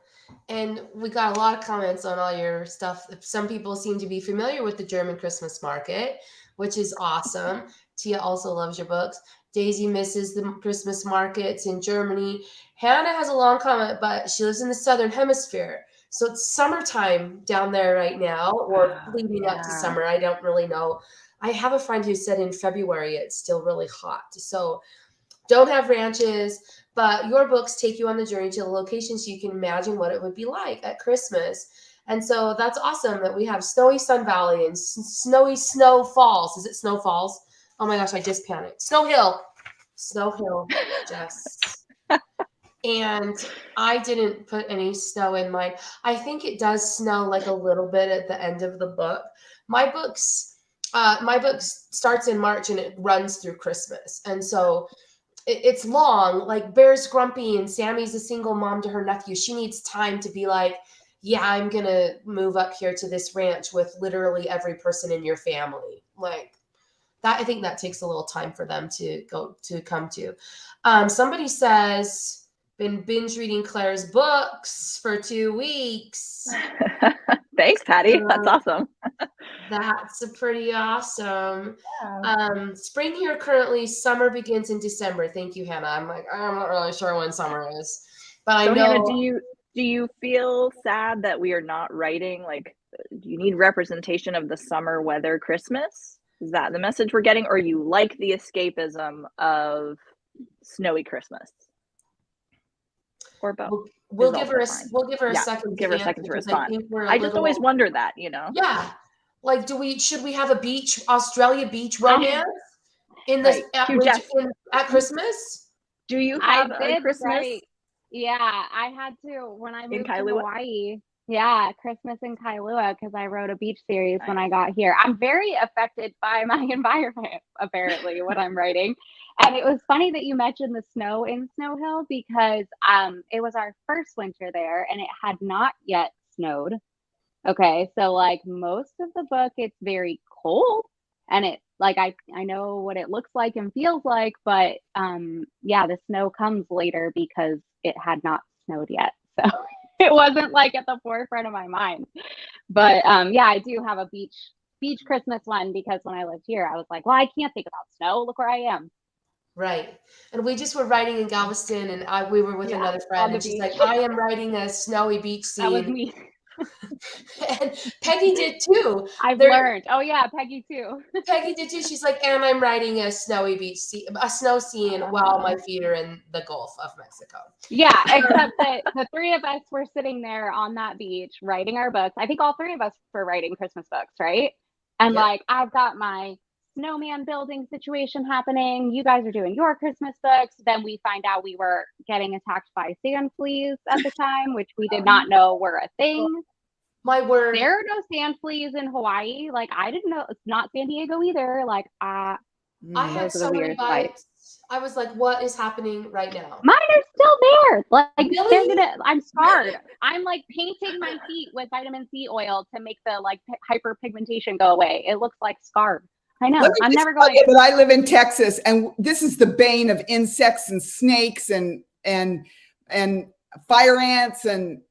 And we got a lot of comments on all your stuff. Some people seem to be familiar with the German Christmas market, which is awesome. Tia also loves your books. Daisy misses the Christmas markets in Germany. Hannah has a long comment, but she lives in the Southern Hemisphere. So it's summertime down there right now, or leading up to summer. I don't really know. I have a friend who said in February it's still really hot. So don't have ranches, but your books take you on the journey to the location so you can imagine what it would be like at Christmas. And so that's awesome that we have Snowy Sun Valley and Snowy Snow Falls. Is it Snow Falls? Oh my gosh, I just panicked. Snow Hill, Jess. And I didn't put any snow in mine. I think it does snow like a little bit at the end of the book. My book starts in March and it runs through Christmas. And so it's long. Like Bear's grumpy and Sammy's a single mom to her nephew. She needs time to be like, yeah, I'm going to move up here to this ranch with literally every person in your family. Like that, I think that takes a little time for them to come to. Somebody says, been binge reading Claire's books for 2 weeks. Thanks, Patty. That's awesome. That's pretty awesome. Yeah. Spring here currently, summer begins in December. Thank you, Hannah. I'm not really sure when summer is, but I know. Hannah, do you feel sad that we are not writing? Like, do you need representation of the summer weather Christmas? Is that the message we're getting, or you like the escapism of snowy Christmas? Or both. We'll give her a second. Give her a second to respond. I just always wonder that, you know. Yeah, like should we have a Australia beach romance in this at Christmas? Do you have a Christmas? Yeah, I had to when I moved to Hawaii. Yeah, Christmas in Kailua because I wrote a beach series when I got here. I'm very affected by my environment, apparently, when I'm writing. And it was funny that you mentioned the snow in Snow Hill because it was our first winter there and it had not yet snowed. Okay, so like most of the book, it's very cold and it like I know what it looks like and feels like, but yeah, the snow comes later because it had not snowed yet. So it wasn't like at the forefront of my mind. But yeah, I do have a beach Christmas one because when I lived here, I was like, well, I can't think about snow. Look where I am. Right. And we just were writing in Galveston and we were with another friend and she's like, I am writing a snowy beach scene. That was me. And Peggy did too. I've learned. Oh yeah, Peggy too. Peggy did too. She's like, and I'm writing a snowy beach scene, a snow scene while my feet are in the Gulf of Mexico. Yeah, except that the three of us were sitting there on that beach writing our books. I think all three of us were writing Christmas books, right? And like I've got my snowman building situation happening. You guys are doing your Christmas books. Then we find out we were getting attacked by sand fleas at the time, which we did not know were a thing. My word. There are no sand fleas in Hawaii. Like I didn't know. It's not San Diego either. Like I had so many bites. I was like, what is happening right now? Mine are still there. Like really? I'm scarred. I'm like painting my feet with vitamin C oil to make the like hyperpigmentation go away. It looks like scarred. I know. I'm never going. But I live in Texas, and this is the bane of insects and snakes and fire ants and.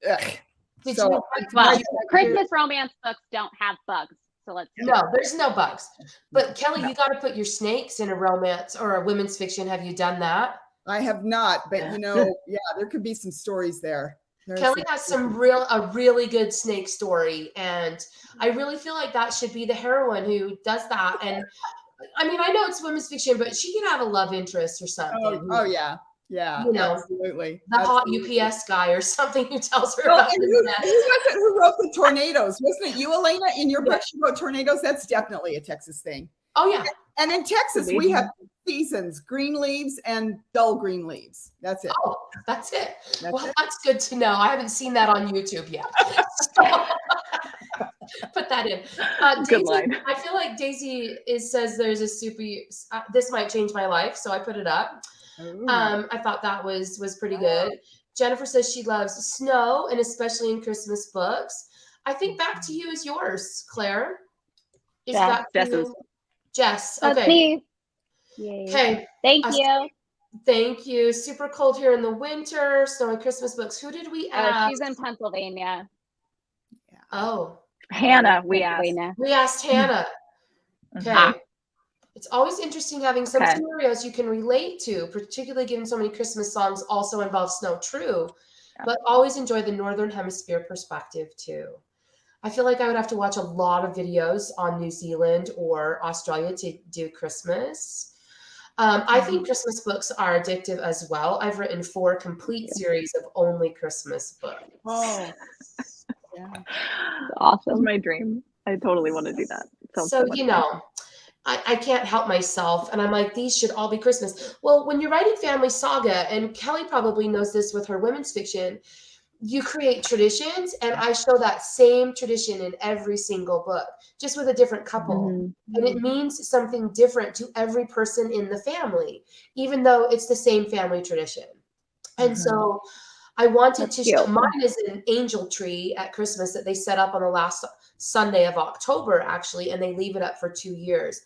Christmas romance books don't have bugs, so there's no bugs. But Kellie, you got to put your snakes in a romance or a women's fiction. Have you done that? I have not, but there could be some stories there. Kellie has a really good snake story, and I really feel like that should be the heroine who does that. And I mean, I know it's women's fiction, but she could have a love interest or something. Oh yeah. Yeah, absolutely. The hot UPS guy or something who tells her Well, about and who wrote the tornadoes? Wasn't it you, Elena? In your book, she wrote tornadoes. That's definitely a Texas thing. Oh yeah. And in Texas, we have seasons: green leaves and dull green leaves. That's it. Oh, that's it. That's good to know. I haven't seen that on YouTube yet. Put that in. Good Daisy, line. I feel like Daisy says there's a super. This might change my life, so I put it up. I thought that was pretty good. Jennifer says she loves snow, and especially in Christmas books. I think back to you is yours, Claire. Is that Jess's? Jess. Let's Okay. see. Yay. Okay. Thank you. Thank you. Super cold here in the winter. Snowy Christmas books. Who did we ask? She's in Pennsylvania. Oh. Hannah, we asked. We asked Hannah. Okay. It's always interesting having some scenarios you can relate to, particularly given so many Christmas songs also involve snow. True. But always enjoy the Northern Hemisphere perspective too. I feel like I would have to watch a lot of videos on New Zealand or Australia to do Christmas. I think Christmas books are addictive as well. I've written 4 complete series of only Christmas books. Oh, yeah. Awesome. That's my dream. I totally want to do that. So you know, I can't help myself. And I'm like, these should all be Christmas. Well, when you're writing family saga, and Kellie probably knows this with her women's fiction, you create traditions, and I show that same tradition in every single book, just with a different couple. And it means something different to every person in the family, even though it's the same family tradition. And so I wanted to show, mine is an angel tree at Christmas that they set up on the last Sunday of October, actually, and they leave it up for 2 years.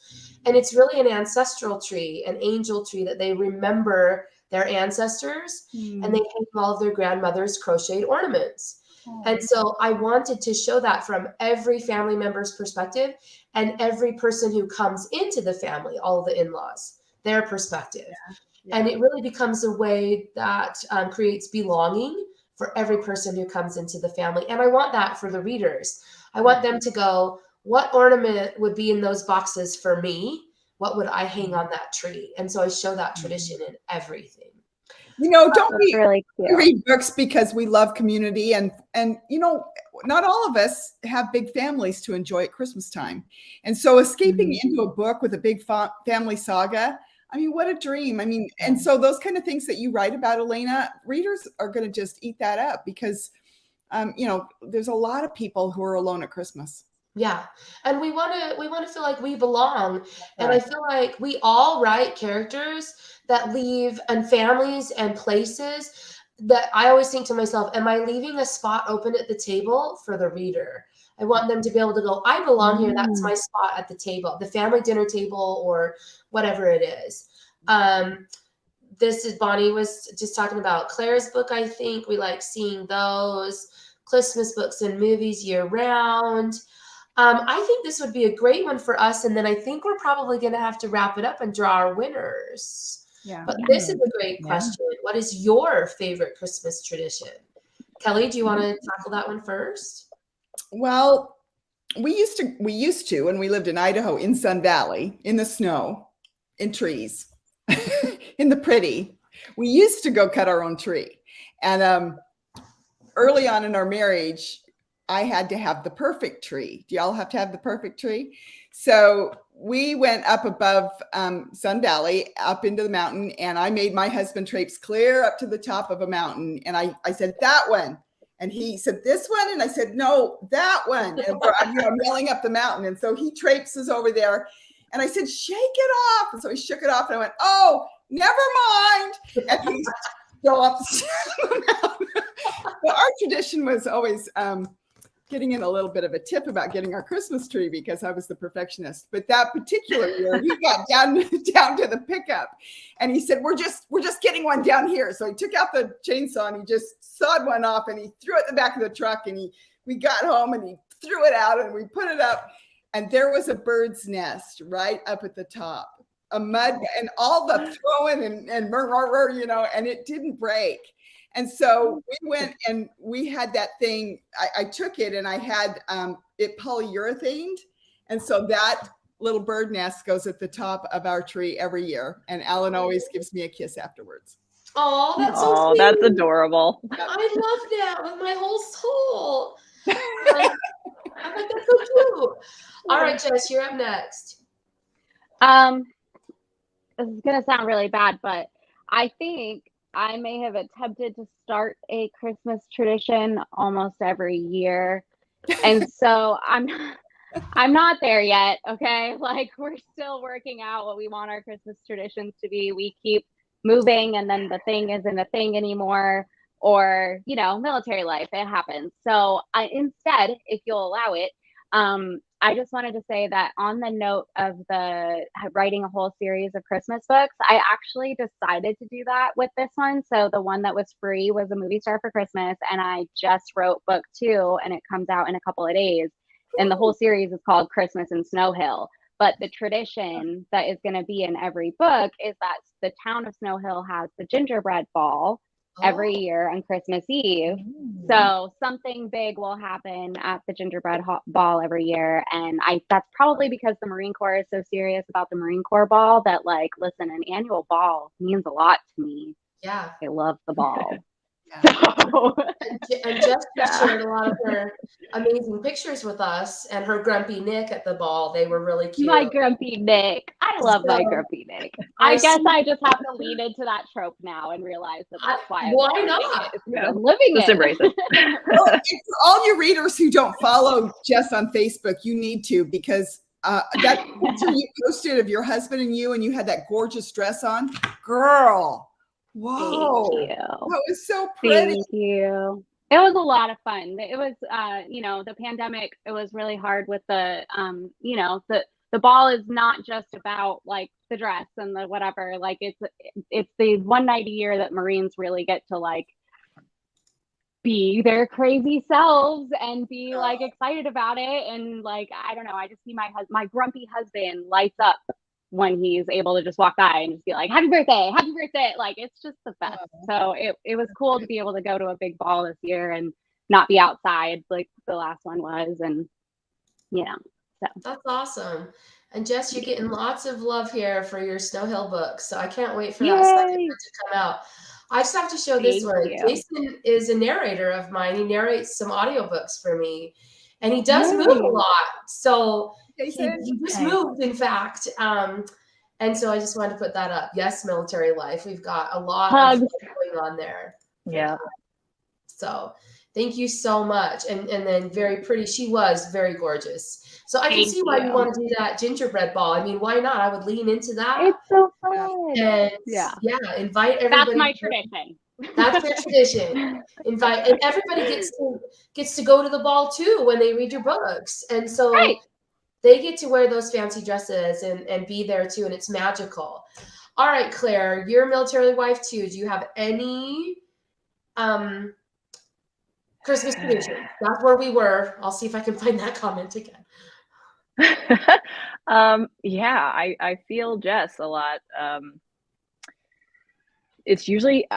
And it's really an ancestral tree, an angel tree that they remember their ancestors, and they hang all of their grandmother's crocheted ornaments. And so I wanted to show that from every family member's perspective and every person who comes into the family, all the in-laws, their perspective. And it really becomes a way that creates belonging for every person who comes into the family. And I want that for the readers. I want them to go, what ornament would be in those boxes for me? What would I hang on that tree? And so I show that tradition in everything. You know, don't we really read books because we love community, and you know, not all of us have big families to enjoy at Christmas time. And so escaping into a book with a big family saga, I mean, what a dream. I mean, and so those kind of things that you write about, Elena, readers are going to just eat that up because, you know, there's a lot of people who are alone at Christmas. Yeah. And we want to feel like we belong. And I feel like we all write characters that leave, and families and places that I always think to myself, am I leaving a spot open at the table for the reader? I want them to be able to go, I belong here. That's my spot at the table, the family dinner table, or whatever it is. This is Bonnie was just talking about Claire's book. I think we like seeing those Christmas books and movies year round. I think this would be a great one for us. And then I think we're probably going to have to wrap it up and draw our winners. But this is a great question. What is your favorite Christmas tradition? Kellie, do you want to tackle that one first? Well, we used to, when we lived in Idaho, in Sun Valley, in the snow, in trees, in the pretty, we used to go cut our own tree. And early on in our marriage, I had to have the perfect tree. Do y'all have to have the perfect tree? So we went up above Sun Valley, up into the mountain, and I made my husband traipse clear up to the top of a mountain. And I said, that one. And he said, this one? And I said, no, that one. And I'm yelling up the mountain. And so he traipses over there. And I said, shake it off. And so he shook it off. And I went, oh, never mind. And he stopped the mountain. Well, our tradition was always getting in a little bit of a tip about getting our Christmas tree because I was the perfectionist. But that particular year, he got down to the pickup, and he said, "We're just getting one down here." So he took out the chainsaw and he just sawed one off, and he threw it in the back of the truck. And we got home and he threw it out and we put it up, and there was a bird's nest right up at the top, a mud, and all the throwing and you know, and it didn't break. And so we went and we had that thing. I took it and I had it polyurethaned. And so that little bird nest goes at the top of our tree every year. And Alan always gives me a kiss afterwards. Oh, that's so Oh, sweet. that's adorable. I love that with my whole soul. I'm like, that's so cute. All right, Jess, you're up next. This is gonna sound really bad, but I think I may have attempted to start a Christmas tradition almost every year. And so I'm not there yet, okay? Like, we're still working out what we want our Christmas traditions to be. We keep moving, and then the thing isn't a thing anymore, or, you know, military life, it happens. So instead, if you'll allow it, I just wanted to say that on the note of the writing a whole series of Christmas books, I actually decided to do that with this one. So the one that was free was A Movie Star for Christmas, and I just wrote book 2, and it comes out in a couple of days. And the whole series is called Christmas in Snow Hill. But the tradition that is going to be in every book is that the town of Snow Hill has the gingerbread ball every year on Christmas Eve. So something big will happen at the gingerbread ball every year. And that's probably because the Marine Corps is so serious about the Marine Corps ball that, like, listen, an annual ball means a lot to me. Yeah. I love the ball. So. And Jess shared a lot of her amazing pictures with us, and her grumpy Nick at the ball. They were really cute. My grumpy Nick. I love my grumpy Nick. I guess I just have to lean into that trope now and realize that that's why. Why not? I'm living Just it. embrace it. Well, and for all your readers who don't follow Jess on Facebook, you need to, because that picture you posted of your husband and you had that gorgeous dress on, girl. Whoa. Thank you. That was so pretty. Thank you. It was a lot of fun. It was, you know, the pandemic, it was really hard with the, you know, the ball is not just about, like, the dress and the whatever. Like, it's the one night a year that Marines really get to, like, be their crazy selves and be, like, excited about it. And, like, I don't know, I just see my grumpy husband lights up when he's able to just walk by and just be like, happy birthday. Like, it's just the best. So it was cool to be able to go to a big ball this year and not be outside like the last one was. And, you know, so. That's awesome. And Jess, you're getting lots of love here for your Snow Hill book. So I can't wait for that second one to come out. I just have to show this one. Jason is a narrator of mine. He narrates some audiobooks for me, and he does move a lot. So he just moved, in fact. And so I just wanted to put that up. Yes, military life. We've got a lot of going on there. Yeah. So thank you so much. And then very pretty. She was very gorgeous. So I can see why you want to do that gingerbread ball. I mean, why not? I would lean into that. It's so fun. And invite everybody. That's my tradition. That's their tradition. Invite, and everybody gets to go to the ball too when they read your books. And so they get to wear those fancy dresses and be there too, and it's magical. All right, Claire, you're a military wife too. Do you have any Christmas traditions? That's where we were. I'll see if I can find that comment again. Yeah, I feel Jess a lot. It's usually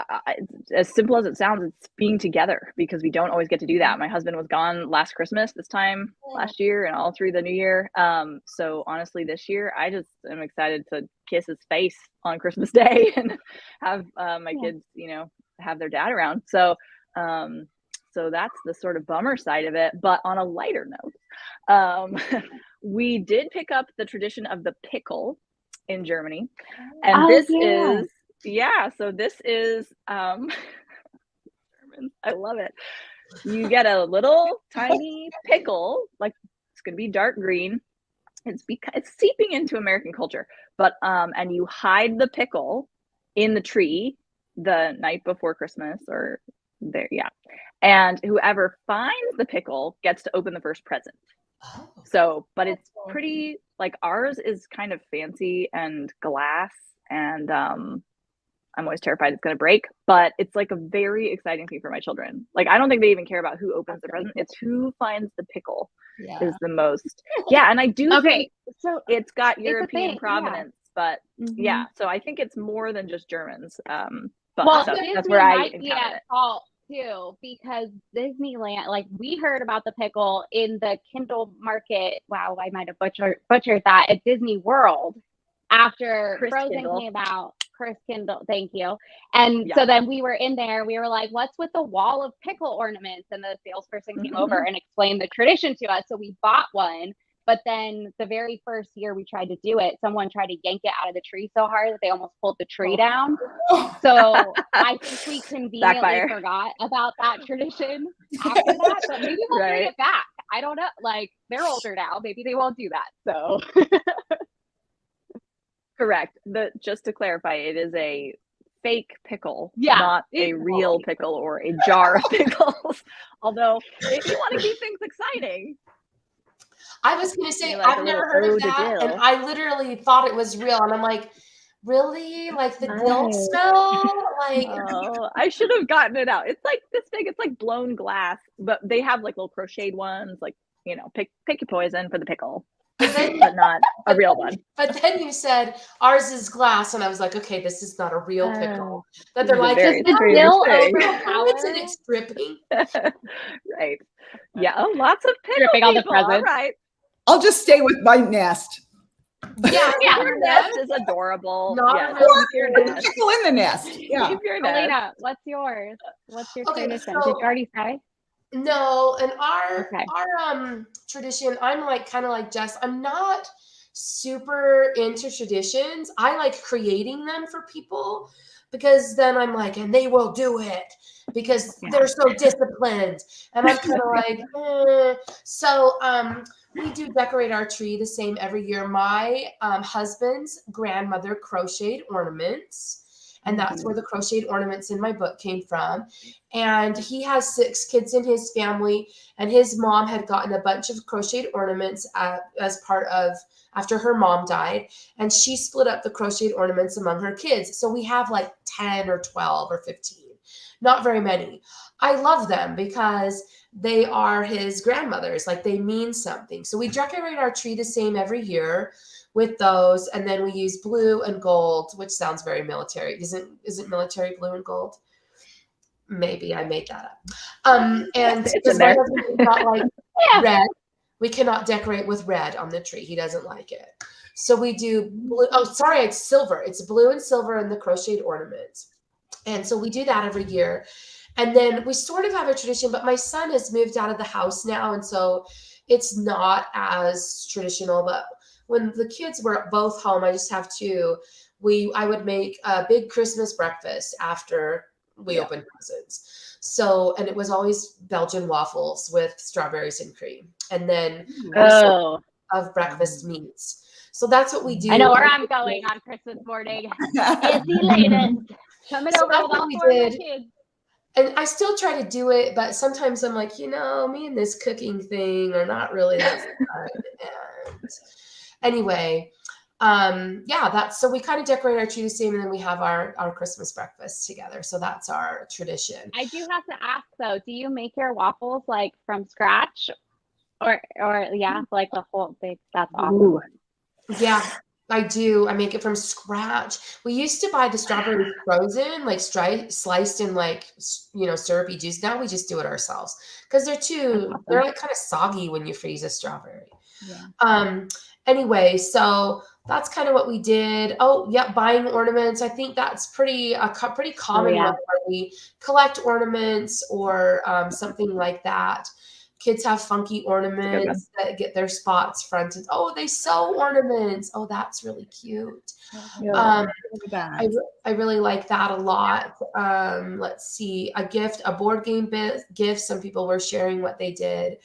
as simple as it sounds. It's being together, because we don't always get to do that. My husband was gone last Christmas, this time last year, and all through the new year. So honestly, this year I just am excited to kiss his face on Christmas Day and have my kids, you know, have their dad around. So that's the sort of bummer side of it. But on a lighter note, we did pick up the tradition of the pickle in Germany, and so this is I love it. You get a little tiny pickle, like, it's going to be dark green. It's seeping into American culture, but and you hide the pickle in the tree the night before Christmas, or there, and whoever finds the pickle gets to open the first present. So, but it's pretty, like, ours is kind of fancy and glass, and I'm always terrified it's going to break, but it's like a very exciting thing for my children. Like, I don't think they even care about who opens the present. It's who finds the pickle is the most. Yeah. And I do think so it's got European provenance, but so I think it's more than just Germans. But Well, so Disney that's where I might be encountered at it. fault too, because Disneyland, like we heard about the pickle in the Kindle market. Wow, I might have butchered that at Disney World after Chris Frozen Kindle. came out. Chris Kindle, thank you. And Yeah. so then we were in there. We were like, "What's with the wall of pickle ornaments?" And the salesperson came over and explained the tradition to us. So we bought one. But then the very first year we tried to do it, someone tried to yank it out of the tree so hard that they almost pulled the tree down. So I think we conveniently Backfire. forgot about that tradition after that, but maybe we'll bring it back. I don't know. Like they're older now. Maybe they won't do that. So Correct. Just to clarify, it is a fake pickle, Yeah, not a real pickle or a jar of pickles. Although if you want to keep things exciting. I was going to say, like I've a never little heard of ode to that, and dill. I literally thought it was real, and I'm like, really? Like the dill smell? Like, Oh, I should have gotten it out. It's like this big. It's like blown glass, but they have like little crocheted ones. Like, you know, pick your poison for the pickle, but not a real one. But then you said ours is glass, and I was like, okay, this is not a real pickle. But they're like, very does the strange dill thing. overpower it's dripping. Right. Yeah, lots of pickle dripping all the people. All presents? right. I'll just stay with my nest. Yeah, Your nest is adorable. Not Yes, a real keep your Put the nest. pickle in the nest. Yeah. Keep your nest. Elena, what's yours? What's your Okay, tradition? so- Did you already say? No, and our Okay. tradition, I'm like kind of like Jess. I'm not super into traditions. I like creating them for people because then I'm like, and they will do it because they're so disciplined. And I'm kind of like, eh. So we do decorate our tree the same every year. My husband's grandmother crocheted ornaments. And that's where the crocheted ornaments in my book came from. And he has 6 kids in his family. And his mom had gotten a bunch of crocheted ornaments as part of after her mom died. And she split up the crocheted ornaments among her kids. So we have like 10 or 12 or 15, not very many. I love them because they are his grandmothers. Like they mean something. So we decorate our tree the same every year with those, and then we use blue and gold, which sounds very military. Isn't military blue and gold? Maybe I made that up. And because my husband does not like red, we cannot decorate with red on the tree. He doesn't like it. So we do blue. Oh, sorry, it's silver. It's blue and silver in the crocheted ornaments. And so we do that every year. And then we sort of have a tradition, but my son has moved out of the house now, and so it's not as traditional. But when the kids were both home, I just have 2. I would make a big Christmas breakfast after we opened presents. So, and it was always Belgian waffles with strawberries and cream, and then of breakfast meats. So that's what we do. I know where I'm going on Christmas morning. It's Elena coming over with all 4 of my kids. And I still try to do it, but sometimes I'm like, me and this cooking thing are not really that fun. And anyway, so we kind of decorate our tree the same, and then we have our Christmas breakfast together. So that's our tradition. I do have to ask though, do you make your waffles like from scratch? Or like the whole thing? That's awesome. Ooh. Yeah, I do. I make it from scratch. We used to buy the strawberries frozen, like sliced in like, syrupy juice. Now we just do it ourselves because they're like kind of soggy when you freeze a strawberry. Yeah. Anyway, so that's kind of what we did. Oh, yeah, buying ornaments. I think that's pretty common one where we collect ornaments or something like that. Kids have funky ornaments that get their spots fronted. Oh, they sew ornaments. Oh, that's really cute. I really like that a lot. Let's see, a board game gift. Some people were sharing what they did.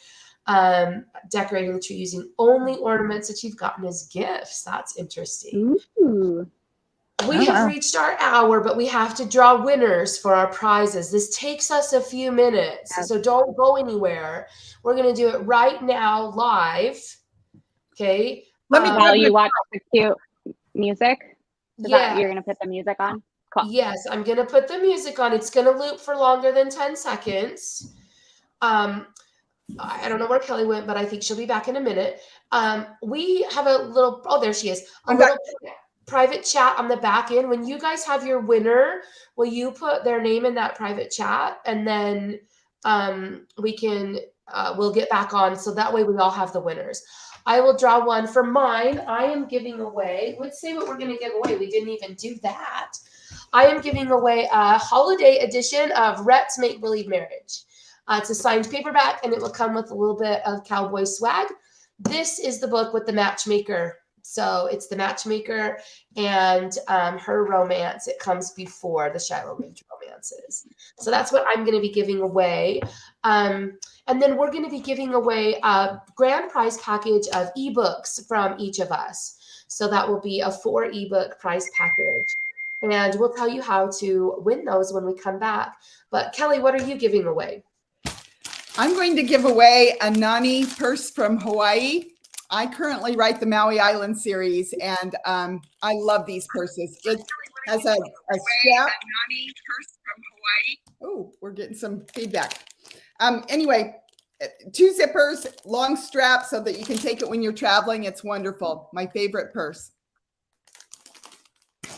Decorating the tree using only ornaments that you've gotten as gifts. That's interesting. Ooh. We have reached our hour, but we have to draw winners for our prizes. This takes us a few minutes, so don't go anywhere. We're going to do it right now, live. Okay. While you watch the cute music? Yeah. You're going to put the music on? Cool. Yes, I'm going to put the music on. It's going to loop for longer than 10 seconds. I don't know where Kellie went, but I think she'll be back in a minute. We have a little, there she is. private chat on the back end. When you guys have your winner, will you put their name in that private chat, and then we can we'll get back on, so that way we all have the winners. I will draw one for mine. I am giving away, let's see what we're going to give away. We didn't even do that. I am giving away a holiday edition of Rhett's Make Believe Marriage. It's a signed paperback, and it will come with a little bit of cowboy swag. This is the book with the matchmaker. So it's the matchmaker and her romance. It comes before the Shiloh Ridge romances. So that's what I'm going to be giving away. And then we're going to be giving away a grand prize package of ebooks from each of us. So that will be a 4 ebook prize package. And we'll tell you how to win those when we come back. But Kellie, what are you giving away? I'm going to give away a Nani purse from Hawaii. I currently write the Maui Island series, and I love these purses. It has a strap. Oh, we're getting some feedback. Anyway, 2 zippers, long strap so that you can take it when you're traveling. It's wonderful. My favorite purse.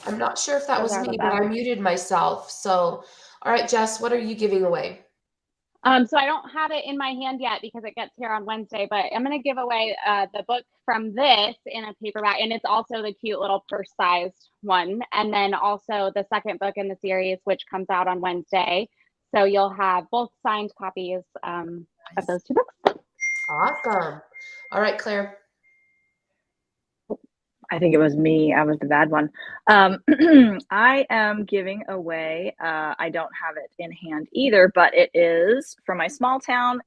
I'm not sure if that was me, but I muted myself. So, all right, Jess, what are you giving away? So I don't have it in my hand yet because it gets here on Wednesday, but I'm going to give away the book from this in a paperback, and it's also the cute little purse-sized one, and then also the second book in the series, which comes out on Wednesday. So you'll have both signed copies of those 2 books. Awesome. All right, Claire. I think it was me. I was the bad one. I am giving away, I don't have it in hand either, but it is from my small town.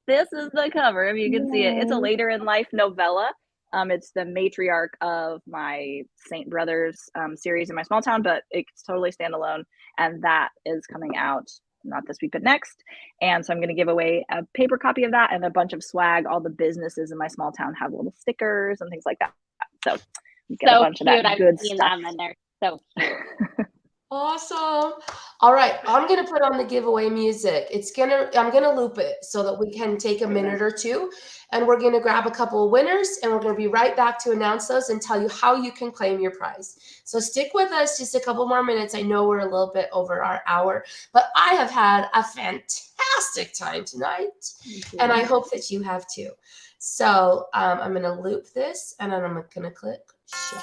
This is the cover, if you can see it. It's a later in life novella. It's the matriarch of my Saint Brothers series in my small town, but it's totally standalone. And that is coming out not this week, but next. And so I'm going to give away a paper copy of that and a bunch of swag. All the businesses in my small town have little stickers and things like that. So you get a bunch of that good stuff. Them and they're so cute. Awesome. All right, I'm gonna put on the giveaway music. I'm gonna loop it so that we can take a minute or two, and we're gonna grab a couple of winners, and we're gonna be right back to announce those and tell you how you can claim your prize. So stick with us just a couple more minutes. I know we're a little bit over our hour, but I have had a fantastic time tonight, and I hope that you have too. So I'm gonna loop this, and then I'm gonna click share.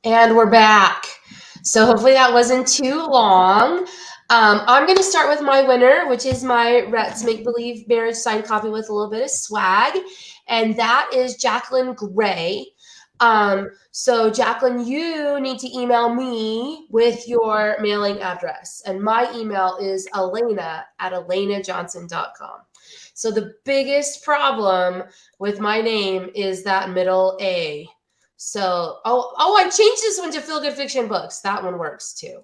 And we're back. So hopefully that wasn't too long. I'm going to start with my winner, which is my Rhett's Make Believe Marriage signed copy with a little bit of swag. And that is Jacqueline Gray. So Jacqueline, you need to email me with your mailing address. And my email is elena@elenajohnson.com. So the biggest problem with my name is that middle A. So, I changed this one to Feel Good Fiction Books. That one works too.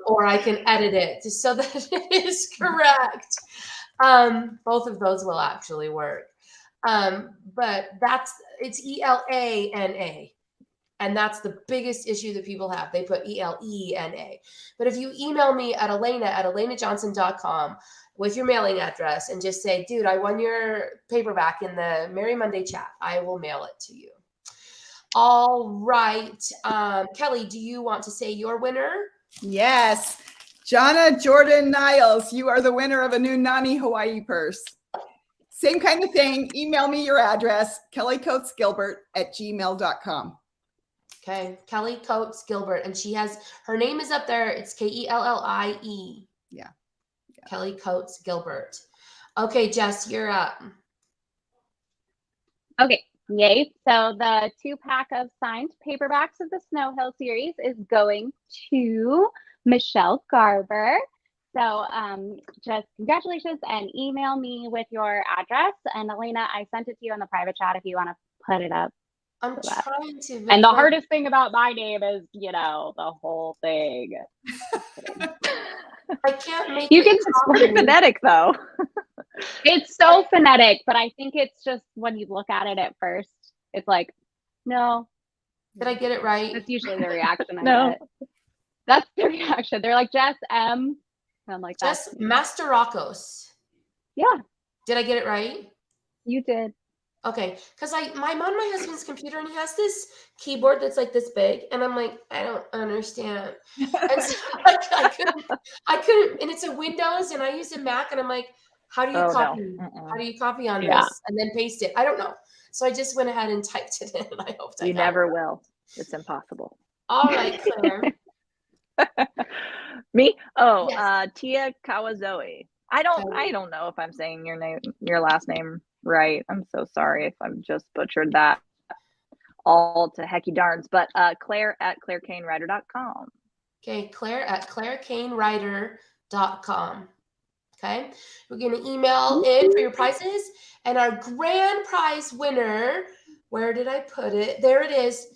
Or I can edit it so that it is correct. Both of those will actually work. But it's ELANA. And that's the biggest issue that people have. They put ELENA. But if you email me at elenajohnson.com with your mailing address and just say, dude, I won your paperback in the Merry Monday chat, I will mail it to you. All right. Kellie, do you want to say your winner? Yes. Jonna Jordan Niles, you are the winner of a new Nani Hawaii purse. Same kind of thing. Email me your address, kellycoatesgilbert@gmail.com. Okay. Kellie Coates Gilbert. And her name is up there. It's KELLIE. Yeah. Kellie Coates Gilbert. Okay, Jess, you're up. Okay. Yay. So the 2-pack of signed paperbacks of the Snow Hill series is going to Michelle Garber. So just congratulations, and email me with your address. And Elena, I sent it to you in the private chat if you want to put it up. I'm trying to. And the hardest thing about my name is, the whole thing. I can't make It's pretty phonetic though. It's so phonetic, but I think it's just when you look at it at first, it's like, no. Did I get it right? That's usually the reaction I No. get. That's the reaction. They're like, Jess M. And I'm like, Jess Mastorakos. Yeah. Did I get it right? You did. Okay, because I'm on my husband's computer and he has this keyboard that's like this big, and I'm like, I don't understand. And so I couldn't, and it's a Windows, and I use a Mac, and I'm like, how do you copy? No. How do you copy on Yeah. this and then paste it? I don't know. So I just went ahead and typed it in, and I hoped I You got never it right. will. It's impossible. All right, Claire. Me? Oh, Yes. Tia Kawazoe. I don't know if I'm saying your last name right. I'm so sorry if I'm just butchered that all to hecky darns. But Claire at clairecanewriter.com. Okay, Claire at clairecanewriter.com. Okay, we're going to email in for your prizes, and our grand prize winner, where did I put it? There it is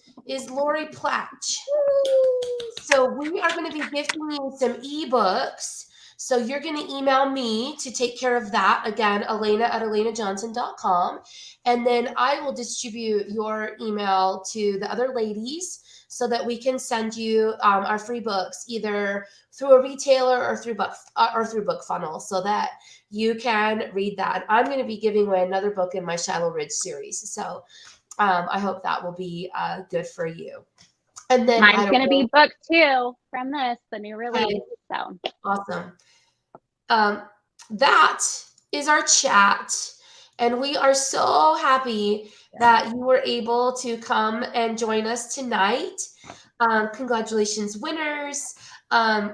Lori Platch. So we are going to be gifting you some ebooks. So you're going to email me to take care of that. Again, elena@elenajohnson.com. And then I will distribute your email to the other ladies so that we can send you our free books either through a retailer or through Book Funnel so that you can read that. I'm going to be giving away another book in my Shiloh Ridge series. So I hope that will be good for you. And then mine's going to be book 2 from this, the new release. So awesome. That is our chat. And we are so happy that you were able to come and join us tonight. Congratulations, winners.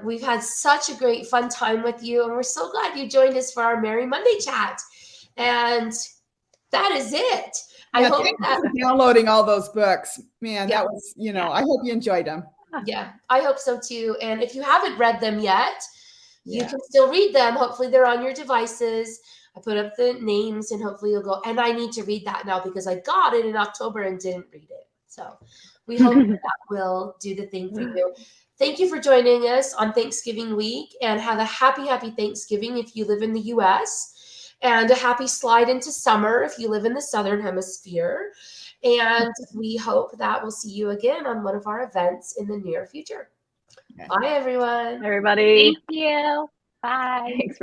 We've had such a great fun time with you, and we're so glad you joined us for our Merry Monday chat. And that is it. I hope that downloading all those books, man, Yeah. that was, I hope you enjoyed them. Yeah, I hope so too. And if you haven't read them yet, you Yeah. can still read them. Hopefully they're on your devices. I put up the names and hopefully you'll go. And I need to read that now because I got it in October and didn't read it. So we hope that will do the thing for you. Thank you for joining us on Thanksgiving week, and have a happy, happy Thanksgiving if you live in the US, and a happy slide into summer if you live in the Southern Hemisphere. And we hope that we'll see you again on one of our events in the near future. Bye, everyone. Everybody. thank you. Bye. Thanks for